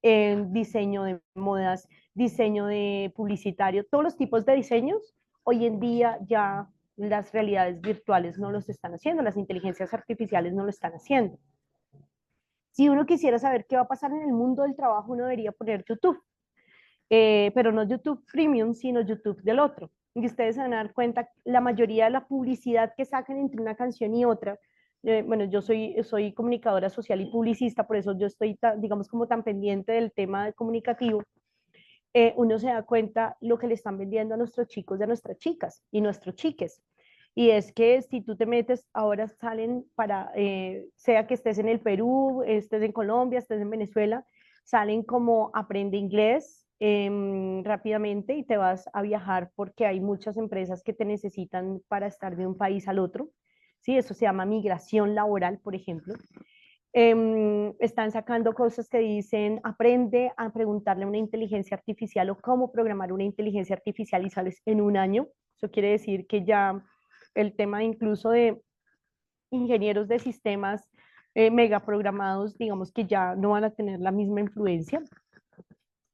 diseño de modas, diseño de publicitario, todos los tipos de diseños. Hoy en día ya las realidades virtuales no los están haciendo, las inteligencias artificiales no lo están haciendo. Si uno quisiera saber qué va a pasar en el mundo del trabajo, uno debería poner YouTube. Pero no YouTube Premium, sino YouTube del otro. Y ustedes se van a dar cuenta, la mayoría de la publicidad que sacan entre una canción y otra, bueno, yo soy comunicadora social y publicista, por eso yo estoy, digamos, como tan pendiente del tema comunicativo, uno se da cuenta lo que le están vendiendo a nuestros chicos y a nuestras chicas y nuestros chiques. Y es que si tú te metes, ahora salen para, sea que estés en el Perú, estés en Colombia, estés en Venezuela, salen como aprende inglés rápidamente y te vas a viajar porque hay muchas empresas que te necesitan para estar de un país al otro. Sí, eso se llama migración laboral, por ejemplo. Están sacando cosas que dicen, aprende a preguntarle a una inteligencia artificial o cómo programar una inteligencia artificial y sales en un año. Eso quiere decir que ya el tema incluso de ingenieros de sistemas mega programados, digamos que ya no van a tener la misma influencia.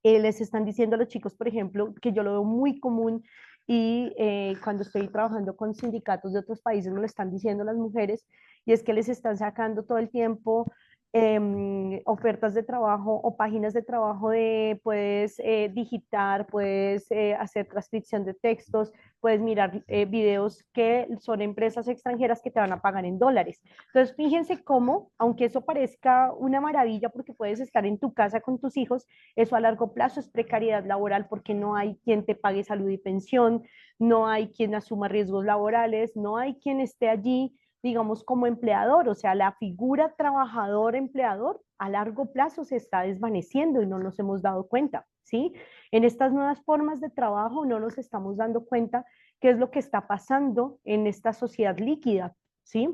Les están diciendo a los chicos, por ejemplo, que yo lo veo muy común y cuando estoy trabajando con sindicatos de otros países me lo están diciendo las mujeres, y es que les están sacando todo el tiempo ofertas de trabajo o páginas de trabajo de puedes digitar, puedes hacer transcripción de textos, puedes mirar videos que son empresas extranjeras que te van a pagar en dólares. Entonces, fíjense cómo, aunque eso parezca una maravilla porque puedes estar en tu casa con tus hijos, eso a largo plazo es precariedad laboral porque no hay quien te pague salud y pensión, no hay quien asuma riesgos laborales, no hay quien esté allí, digamos, como empleador. O sea, la figura trabajador-empleador a largo plazo se está desvaneciendo y no nos hemos dado cuenta, ¿sí? En estas nuevas formas de trabajo no nos estamos dando cuenta qué es lo que está pasando en esta sociedad líquida, ¿sí?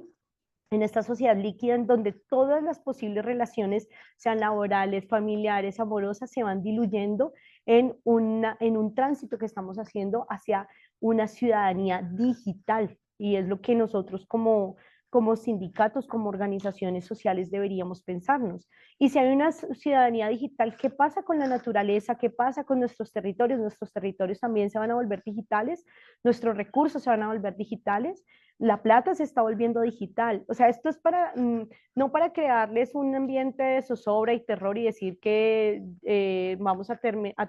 En esta sociedad líquida en donde todas las posibles relaciones, sean laborales, familiares, amorosas, se van diluyendo en un tránsito que estamos haciendo hacia una ciudadanía digital. Y es lo que nosotros como sindicatos, como organizaciones sociales deberíamos pensarnos. Y si hay una ciudadanía digital, ¿qué pasa con la naturaleza? ¿Qué pasa con nuestros territorios? Nuestros territorios también se van a volver digitales, nuestros recursos se van a volver digitales, la plata se está volviendo digital. O sea, esto es para, no para crearles un ambiente de zozobra y terror y decir que vamos a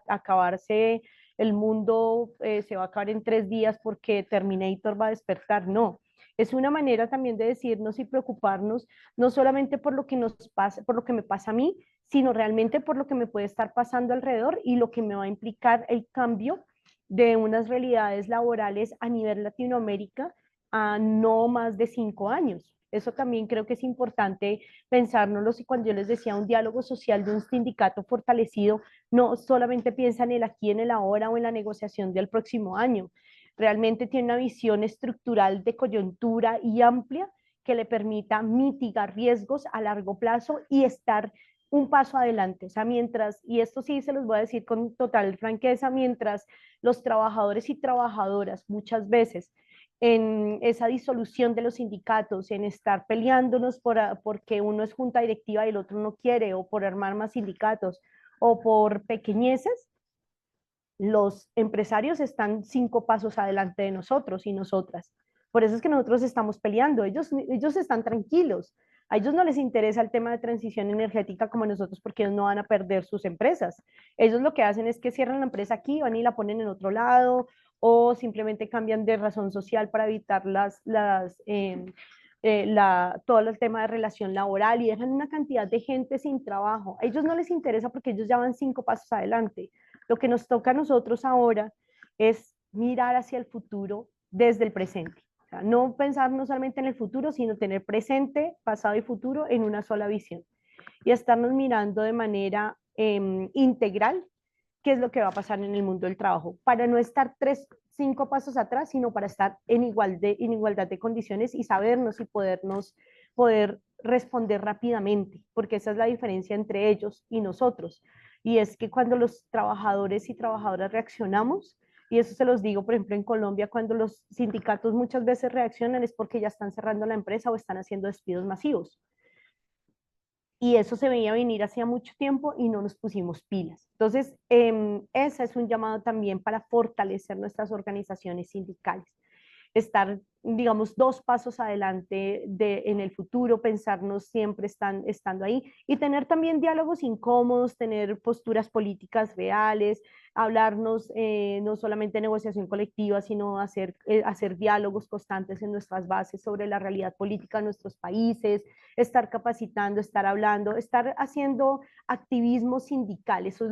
acabarse el mundo, se va a acabar en 3 días porque Terminator va a despertar. No, es una manera también de decirnos y preocuparnos no solamente por lo que nos pasa, por lo que me pasa a mí, sino realmente por lo que me puede estar pasando alrededor y lo que me va a implicar el cambio de unas realidades laborales a nivel Latinoamérica a no más de 5 años. Eso también creo que es importante pensárnoslo, y cuando yo les decía un diálogo social de un sindicato fortalecido, no solamente piensa en el aquí, en el ahora o en la negociación del próximo año, realmente tiene una visión estructural de coyuntura y amplia que le permita mitigar riesgos a largo plazo y estar un paso adelante. O sea, mientras, y esto sí se los voy a decir con total franqueza, mientras los trabajadores y trabajadoras muchas veces en esa disolución de los sindicatos, en estar peleándonos porque uno es junta directiva y el otro no quiere, o por armar más sindicatos, o por pequeñeces, los empresarios están 5 pasos adelante de nosotros y nosotras. Por eso es que nosotros estamos peleando, ellos están tranquilos, a ellos no les interesa el tema de transición energética como nosotros porque ellos no van a perder sus empresas. Ellos lo que hacen es que cierran la empresa aquí, van y la ponen en otro lado, o simplemente cambian de razón social para evitar todo el tema de relación laboral y dejan una cantidad de gente sin trabajo. A ellos no les interesa porque ellos ya van 5 pasos adelante. Lo que nos toca a nosotros ahora es mirar hacia el futuro desde el presente. O sea, no pensar no solamente en el futuro, sino tener presente, pasado y futuro en una sola visión. Y estarnos mirando de manera integral qué es lo que va a pasar en el mundo del trabajo, para no estar 5 pasos atrás, sino para estar en igualdad de condiciones y sabernos y poder responder rápidamente, porque esa es la diferencia entre ellos y nosotros. Y es que cuando los trabajadores y trabajadoras reaccionamos, y eso se los digo, por ejemplo, en Colombia, cuando los sindicatos muchas veces reaccionan es porque ya están cerrando la empresa o están haciendo despidos masivos. Y eso se veía venir hacía mucho tiempo y no nos pusimos pilas. Entonces, ese es un llamado también para fortalecer nuestras organizaciones sindicales, estar, digamos, 2 pasos adelante en el futuro, pensarnos siempre estando ahí y tener también diálogos incómodos, tener posturas políticas reales, hablarnos no solamente de negociación colectiva, sino hacer diálogos constantes en nuestras bases sobre la realidad política de nuestros países, estar capacitando, estar hablando, estar haciendo activismo sindical. Eso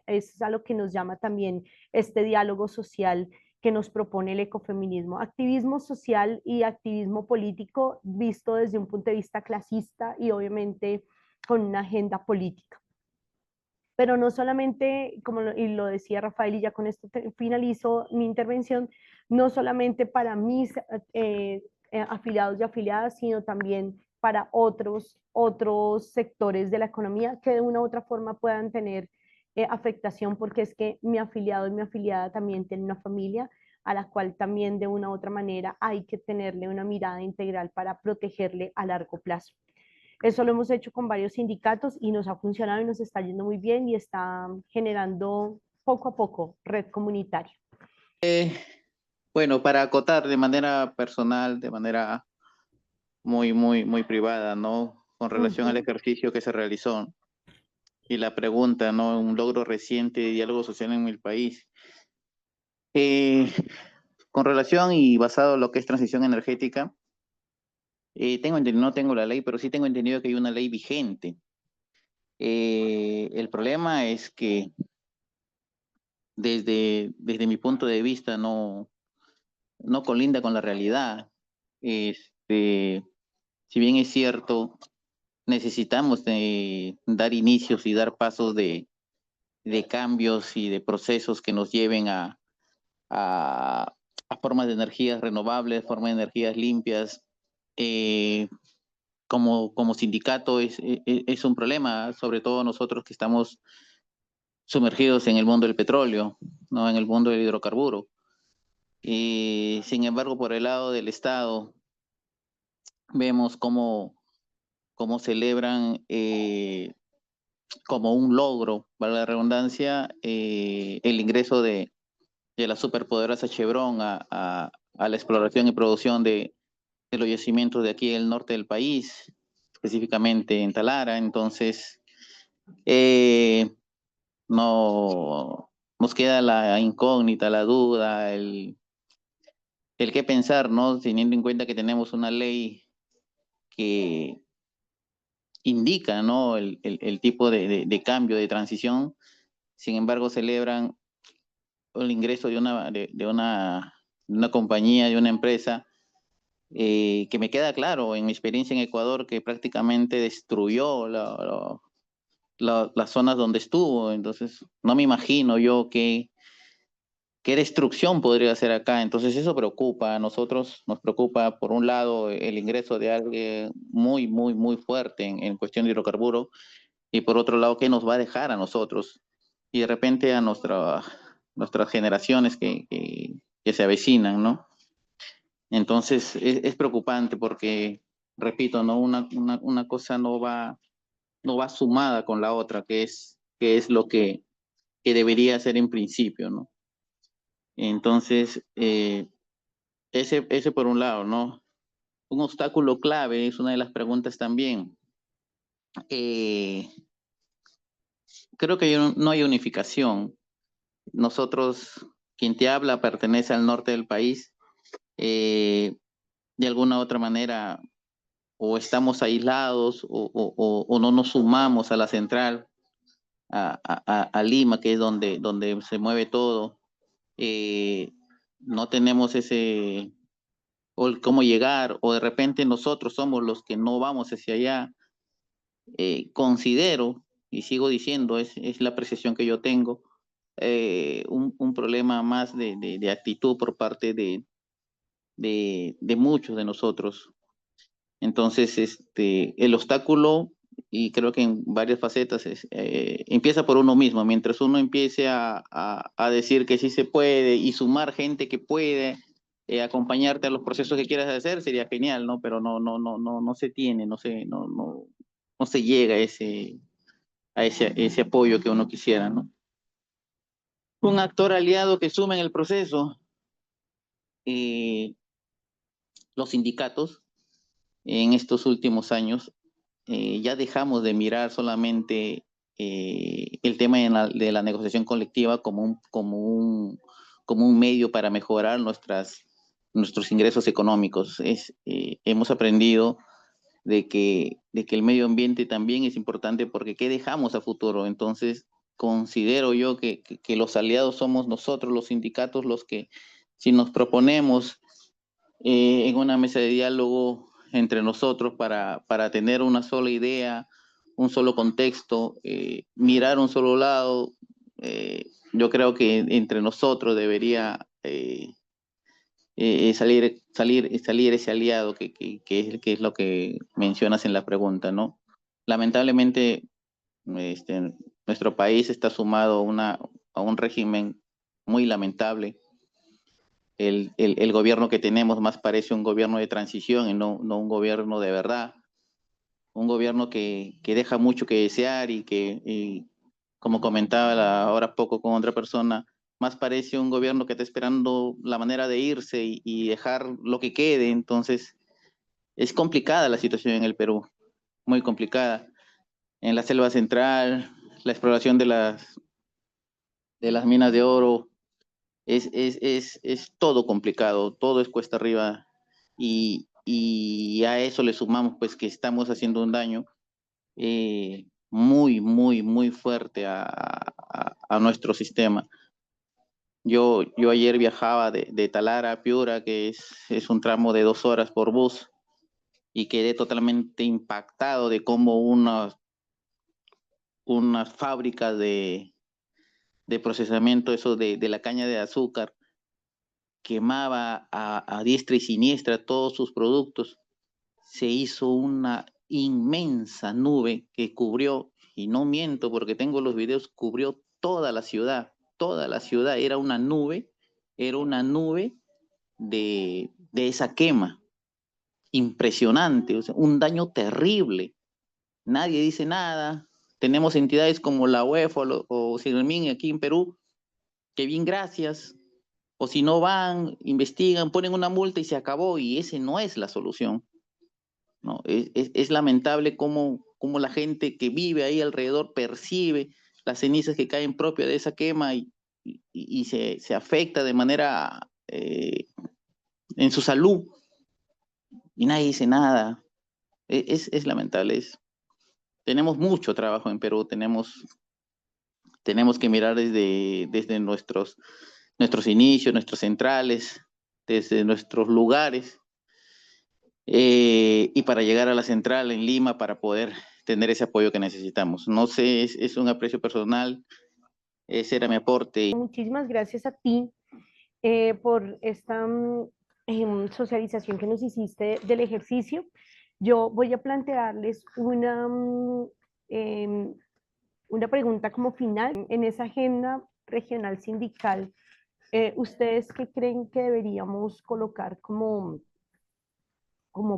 es a lo que nos llama también este diálogo social que nos propone el ecofeminismo. Activismo social y activismo político visto desde un punto de vista clasista y obviamente con una agenda política. Pero no solamente, y lo decía Rafael, y ya con esto finalizo mi intervención, no solamente para mis afiliados y afiliadas, sino también para otros sectores de la economía que de una u otra forma puedan tener afectación, porque es que mi afiliado y mi afiliada también tienen una familia a la cual también de una u otra manera hay que tenerle una mirada integral para protegerle a largo plazo. Eso lo hemos hecho con varios sindicatos y nos ha funcionado y nos está yendo muy bien y está generando poco a poco red comunitaria. Bueno, para acotar de manera personal, de manera muy privada, ¿no? Con relación al ejercicio que se realizó y la pregunta, ¿no? Un logro reciente de diálogo social en el país. Con relación y basado en lo que es transición energética, no tengo la ley, pero sí tengo entendido que hay una ley vigente. El problema es que desde mi punto de vista no colinda con la realidad. Si bien es cierto, necesitamos dar inicios y dar pasos de cambios y de procesos que nos lleven a formas de energías renovables, formas de energías limpias. Como sindicato es un problema, sobre todo nosotros que estamos sumergidos en el mundo del petróleo, ¿no? En el mundo del hidrocarburo. Sin embargo, por el lado del Estado, vemos cómo celebran como un logro, para la redundancia, el ingreso de la superpoderosa Chevron a la exploración y producción de los yacimientos de aquí del norte del país, específicamente en Talara. Entonces, no nos queda la incógnita, la duda, el qué pensar, ¿no? Teniendo en cuenta que tenemos una ley que indica, ¿no? el tipo de cambio, de transición. Sin embargo, celebran el ingreso de una compañía, de una empresa, que me queda claro en mi experiencia en Ecuador que prácticamente destruyó las zonas donde estuvo. Entonces, no me imagino yo qué destrucción podría hacer acá. Entonces, eso preocupa. A nosotros nos preocupa, por un lado, el ingreso de alguien muy fuerte en cuestión de hidrocarburos, y por otro lado, qué nos va a dejar a nosotros y de repente a nuestras generaciones que se avecinan, ¿no? Entonces, es preocupante porque, repito, ¿no? Una cosa no va sumada con la otra, que es lo que debería ser en principio, ¿no? Entonces, ese por un lado, ¿no? Un obstáculo clave es una de las preguntas también. Creo que no hay unificación. Nosotros quien te habla pertenece al norte del país. De alguna u otra manera, o estamos aislados o no nos sumamos a la central, a Lima, que es donde se mueve todo. No tenemos ese, o el cómo llegar, o de repente nosotros somos los que no vamos hacia allá. Considero, y sigo diciendo, es la apreciación que yo tengo, un problema más de actitud por parte de muchos de nosotros. Entonces, el obstáculo, y creo que en varias facetas, empieza por uno mismo. Mientras uno empiece a decir que sí se puede y sumar gente que puede acompañarte a los procesos que quieras hacer, sería genial, ¿no? Pero no se tiene, no se llega a ese apoyo que uno quisiera, ¿no? Un actor aliado que sume en el proceso, los sindicatos en estos últimos años. Ya dejamos de mirar solamente el tema de la negociación colectiva como un medio para mejorar nuestros ingresos económicos. Hemos aprendido de que el medio ambiente también es importante, porque ¿qué dejamos a futuro? Entonces, considero yo que los aliados somos nosotros, los sindicatos, los que, si nos proponemos en una mesa de diálogo entre nosotros para tener una sola idea, un solo contexto, mirar un solo lado, yo creo que entre nosotros debería salir ese aliado que es lo que mencionas en la pregunta, ¿no? Lamentablemente, nuestro país está sumado a un régimen muy lamentable. El gobierno que tenemos más parece un gobierno de transición y no un gobierno de verdad. Un gobierno que deja mucho que desear y como comentaba ahora poco con otra persona, más parece un gobierno que está esperando la manera de irse y dejar lo que quede. Entonces, es complicada la situación en el Perú, muy complicada. En la selva central, la exploración de las minas de oro, es todo complicado, todo es cuesta arriba, y a eso le sumamos pues que estamos haciendo un daño muy, muy, muy fuerte a nuestro sistema. Yo ayer viajaba de Talara a Piura, que es un tramo de 2 horas por bus, y quedé totalmente impactado de cómo unas fábricas de procesamiento, eso de la caña de azúcar, quemaba a diestra y siniestra todos sus productos. Se hizo una inmensa nube que cubrió, y no miento porque tengo los videos, cubrió toda la ciudad, era una nube de esa quema, impresionante, o sea, un daño terrible. Nadie dice nada. Tenemos entidades como la UEFA o Sinalmin aquí en Perú, que bien, gracias, o si no van, investigan, ponen una multa y se acabó, y ese no es la solución, ¿no? Es lamentable cómo la gente que vive ahí alrededor percibe las cenizas que caen propias de esa quema y se afecta de manera en su salud, y nadie dice nada. Es lamentable. Tenemos mucho trabajo en Perú, tenemos que mirar desde nuestros inicios, nuestros centrales, desde nuestros lugares, y para llegar a la central en Lima para poder tener ese apoyo que necesitamos. No sé, es un aprecio personal, ese era mi aporte. Muchísimas gracias a ti por esta socialización que nos hiciste del ejercicio. Yo voy a plantearles una pregunta como final. En esa agenda regional sindical, ¿ustedes qué creen que deberíamos colocar como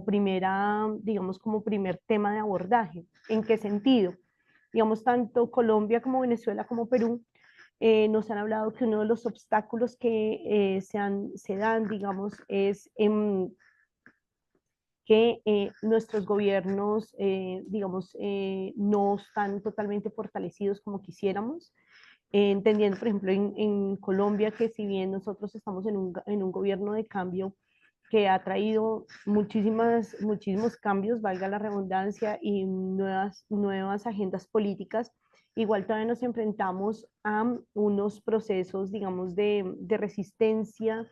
primera, digamos, como primer tema de abordaje? ¿En qué sentido? Digamos, tanto Colombia como Venezuela como Perú nos han hablado que uno de los obstáculos que se dan, digamos, es que nuestros gobiernos, digamos, no están totalmente fortalecidos como quisiéramos. entendiendo, por ejemplo, en Colombia, que si bien nosotros estamos en un gobierno de cambio que ha traído muchísimos cambios, valga la redundancia, y nuevas agendas políticas, igual todavía nos enfrentamos a unos procesos, digamos, de resistencia,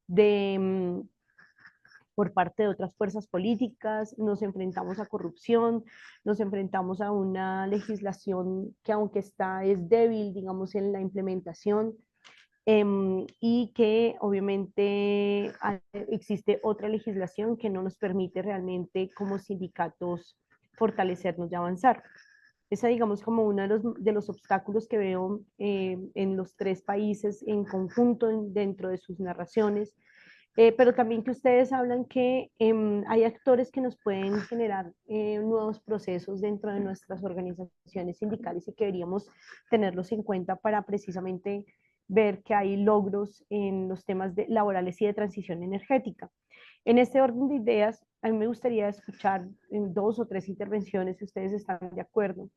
de, por parte de otras fuerzas políticas, nos enfrentamos a corrupción, nos enfrentamos a una legislación que aunque es débil, digamos, en la implementación, y que obviamente existe otra legislación que no nos permite realmente como sindicatos fortalecernos y avanzar. Esa, digamos, como uno de los obstáculos que veo en los tres países en conjunto dentro de sus narraciones, pero también que ustedes hablan que hay actores que nos pueden generar nuevos procesos dentro de nuestras organizaciones sindicales y que deberíamos tenerlos en cuenta para precisamente ver que hay logros en los temas laborales y de transición energética. En este orden de ideas, a mí me gustaría escuchar en 2 o 3 intervenciones, si ustedes están de acuerdo,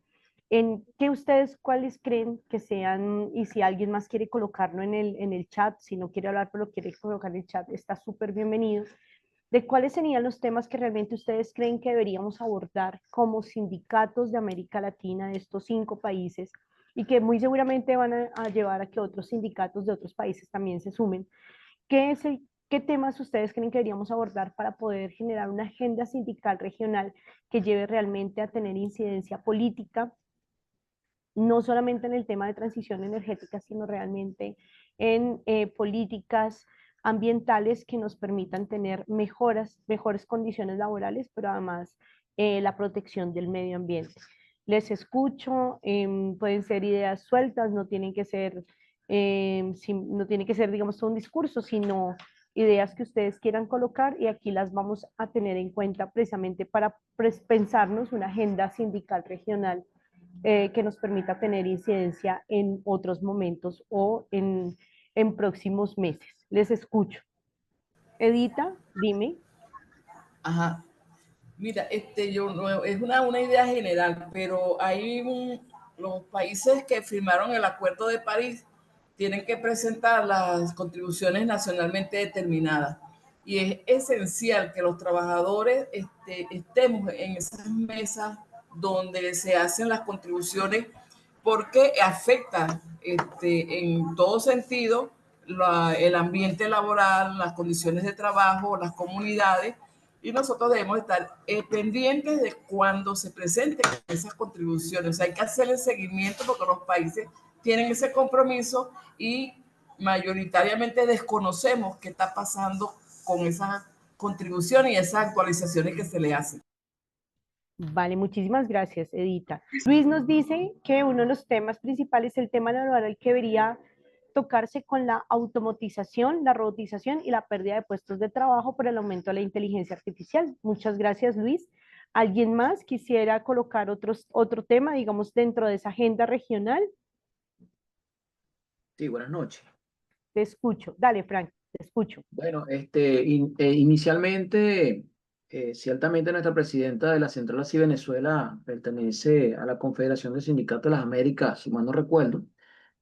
en qué ustedes, cuáles creen que sean, y si alguien más quiere colocarlo en el chat, si no quiere hablar, pero lo quiere colocar en el chat, está súper bienvenido, de cuáles serían los temas que realmente ustedes creen que deberíamos abordar como sindicatos de América Latina, de estos 5 países, y que muy seguramente van a llevar a que otros sindicatos de otros países también se sumen. ¿Qué temas ustedes creen que deberíamos abordar para poder generar una agenda sindical regional que lleve realmente a tener incidencia política, no solamente en el tema de transición energética, sino realmente en políticas ambientales que nos permitan tener mejores condiciones laborales, pero además la protección del medio ambiente? Les escucho, pueden ser ideas sueltas, no tiene que ser, digamos, todo un discurso, sino ideas que ustedes quieran colocar, y aquí las vamos a tener en cuenta precisamente para pensarnos una agenda sindical regional que nos permita tener incidencia en otros momentos o en próximos meses. Les escucho. Edita, dime. Ajá. Mira, es una idea general, pero los países que firmaron el Acuerdo de París tienen que presentar las contribuciones nacionalmente determinadas. Y es esencial que los trabajadores estemos en esas mesas donde se hacen las contribuciones, porque afecta en todo sentido el ambiente laboral, las condiciones de trabajo, las comunidades, y nosotros debemos estar pendientes de cuando se presenten esas contribuciones. O sea, hay que hacer el seguimiento porque los países tienen ese compromiso y mayoritariamente desconocemos qué está pasando con esas contribuciones y esas actualizaciones que se le hacen. Vale, muchísimas gracias, Edita. Luis nos dice que uno de los temas principales es el tema laboral que debería tocarse con la automatización, la robotización y la pérdida de puestos de trabajo por el aumento de la inteligencia artificial. Muchas gracias, Luis. ¿Alguien más quisiera colocar otro tema, digamos, dentro de esa agenda regional? Sí, buenas noches. Te escucho. Dale, Frank, te escucho. Bueno, inicialmente, ciertamente nuestra presidenta de la Central Así Venezuela pertenece a la Confederación de Sindicatos de las Américas, si mal no recuerdo,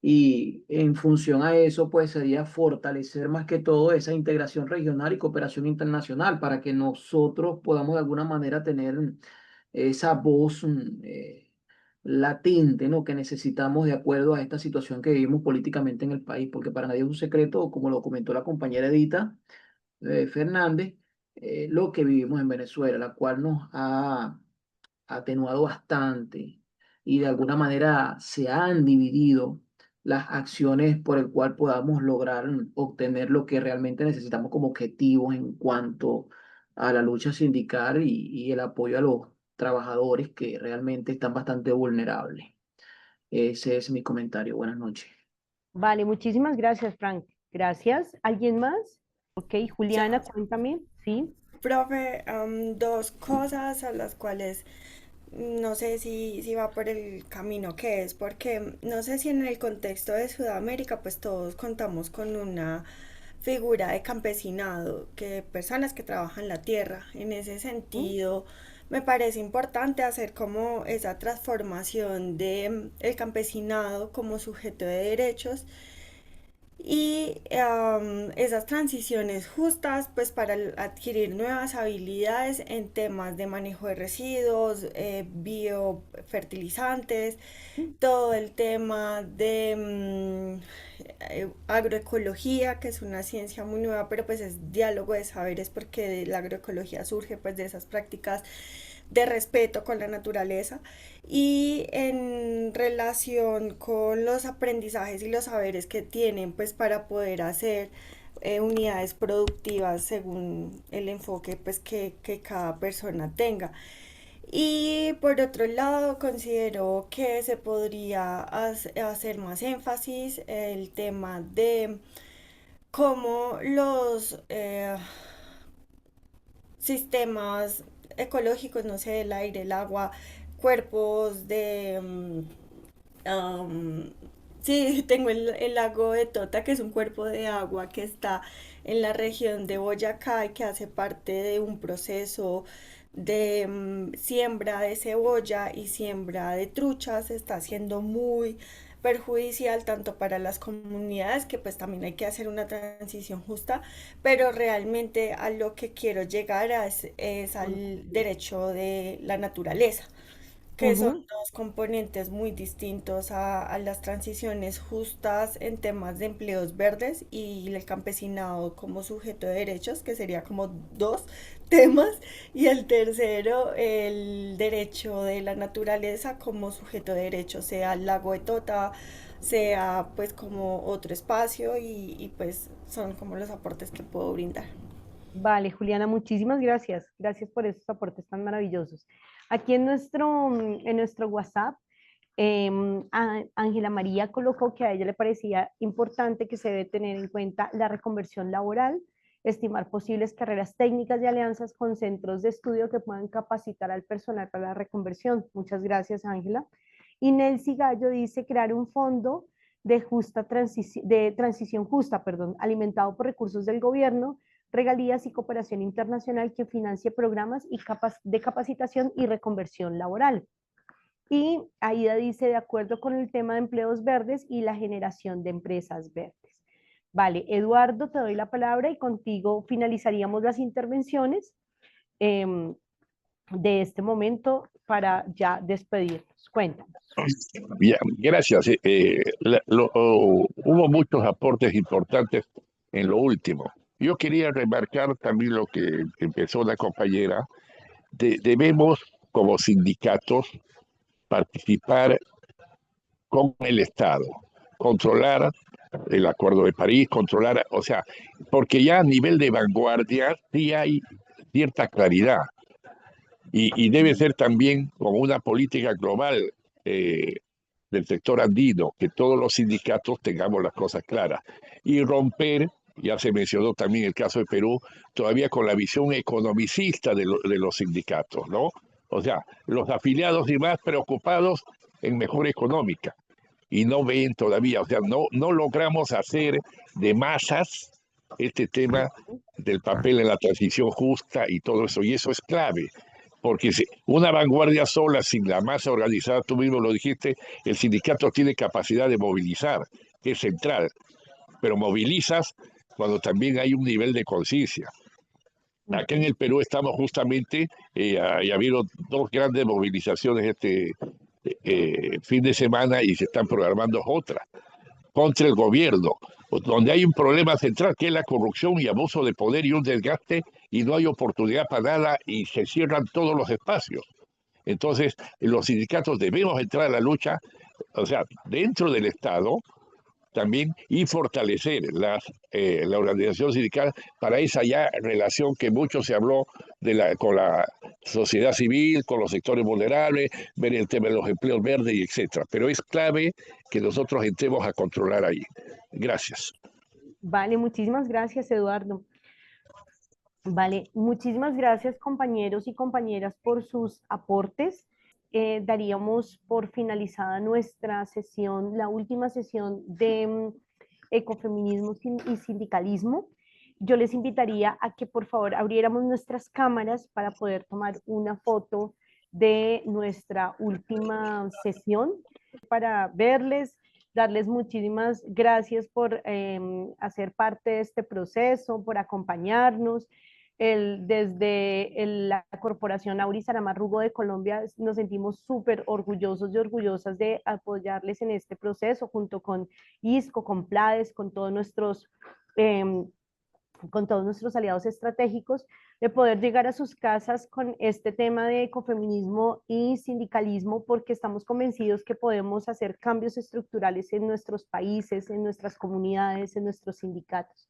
y en función a eso, pues sería fortalecer más que todo esa integración regional y cooperación internacional para que nosotros podamos de alguna manera tener esa voz latente, ¿no? Que necesitamos de acuerdo a esta situación que vivimos políticamente en el país, porque para nadie es un secreto, como lo comentó la compañera Edita Fernández, lo que vivimos en Venezuela, la cual nos ha atenuado bastante y de alguna manera se han dividido las acciones por el cual podamos lograr obtener lo que realmente necesitamos como objetivos en cuanto a la lucha sindical y el apoyo a los trabajadores que realmente están bastante vulnerables. Ese es mi comentario. Buenas noches. Vale, muchísimas gracias, Frank. Gracias. ¿Alguien más? Ok, Juliana, cuéntame. Sí. Profe, 2 cosas a las cuales no sé si va por el camino que es, porque no sé si en el contexto de Sudamérica pues todos contamos con una figura de campesinado, que personas que trabajan la tierra. En ese sentido, me parece importante hacer como esa transformación de el campesinado como sujeto de derechos y esas transiciones justas pues para adquirir nuevas habilidades en temas de manejo de residuos, biofertilizantes, todo el tema de agroecología, que es una ciencia muy nueva, pero pues es diálogo de saberes porque la agroecología surge pues de esas prácticas de respeto con la naturaleza y en relación con los aprendizajes y los saberes que tienen pues para poder hacer unidades productivas según el enfoque pues que cada persona tenga. Y por otro lado, considero que se podría hacer más énfasis el tema de cómo los sistemas ecológicos, no sé, el aire, el agua, cuerpos de... sí, tengo el lago de Tota, que es un cuerpo de agua que está en la región de Boyacá y que hace parte de un proceso de siembra de cebolla y siembra de truchas. Está siendo muy perjudicial tanto para las comunidades, que pues también hay que hacer una transición justa, pero realmente a lo que quiero llegar es al derecho de la naturaleza, que son Ujú. dos componentes muy distintos a las transiciones justas en temas de empleos verdes y el campesinado como sujeto de derechos, que sería como dos temas, y el tercero, el derecho de la naturaleza como sujeto de derechos, sea el lago de Tota, sea pues como otro espacio y pues son como los aportes que puedo brindar. Vale, Juliana, muchísimas gracias. Gracias por esos aportes tan maravillosos. Aquí en nuestro WhatsApp, Ángela María colocó que a ella le parecía importante que se debe tener en cuenta la reconversión laboral, estimar posibles carreras técnicas y alianzas con centros de estudio que puedan capacitar al personal para la reconversión. Muchas gracias, Ángela. Y Nelcy Gallo dice crear un fondo de transición justa, perdón, alimentado por recursos del gobierno, regalías y cooperación internacional que financie programas de capacitación y reconversión laboral. Y Aida dice, de acuerdo con el tema de empleos verdes y la generación de empresas verdes. Vale, Eduardo, te doy la palabra y contigo finalizaríamos las intervenciones de este momento para ya despedirnos. Cuéntanos. Bien, gracias. Hubo muchos aportes importantes en lo último. Yo quería remarcar también lo que empezó la compañera. Debemos, como sindicatos, participar con el Estado, controlar el Acuerdo de París, controlar, o sea, porque ya a nivel de vanguardia sí hay cierta claridad y debe ser también como una política global eh, del sector andino, que todos los sindicatos tengamos las cosas claras y romper, ya se mencionó también el caso de Perú, todavía con la visión economicista de los sindicatos, ¿no? O sea, los afiliados y más preocupados en mejora económica y no ven todavía, o sea, no logramos hacer de masas este tema del papel en la transición justa y todo eso, y eso es clave, porque si una vanguardia sola, sin la masa organizada, tú mismo lo dijiste, el sindicato tiene capacidad de movilizar, que es central, pero movilizas cuando también hay un nivel de conciencia. Acá en el Perú estamos justamente, y ha habido dos grandes movilizaciones este fin de semana y se están programando otras contra el gobierno, donde hay un problema central que es la corrupción y abuso de poder y un desgaste y no hay oportunidad para nada y se cierran todos los espacios. Entonces, los sindicatos debemos entrar a la lucha, o sea, dentro del Estado también y fortalecer la organización sindical para esa ya relación que mucho se habló con la sociedad civil, con los sectores vulnerables, ver el tema de los empleos verdes y etcétera. Pero es clave que nosotros entremos a controlar ahí. Gracias. Vale, muchísimas gracias, Eduardo. Vale, muchísimas gracias compañeros y compañeras por sus aportes. Daríamos por finalizada nuestra sesión, la última sesión de ecofeminismo y sindicalismo. yo les invitaría a que por favor abriéramos nuestras cámaras para poder tomar una foto de nuestra última sesión, para verles, darles muchísimas gracias por hacer parte de este proceso, por acompañarnos. Desde la Corporación Auris Arama-Rugo de Colombia nos sentimos súper orgullosos y orgullosas de apoyarles en este proceso, junto con ISCO, con PLADES, con todos nuestros aliados estratégicos, de poder llegar a sus casas con este tema de ecofeminismo y sindicalismo, porque estamos convencidos que podemos hacer cambios estructurales en nuestros países, en nuestras comunidades, en nuestros sindicatos.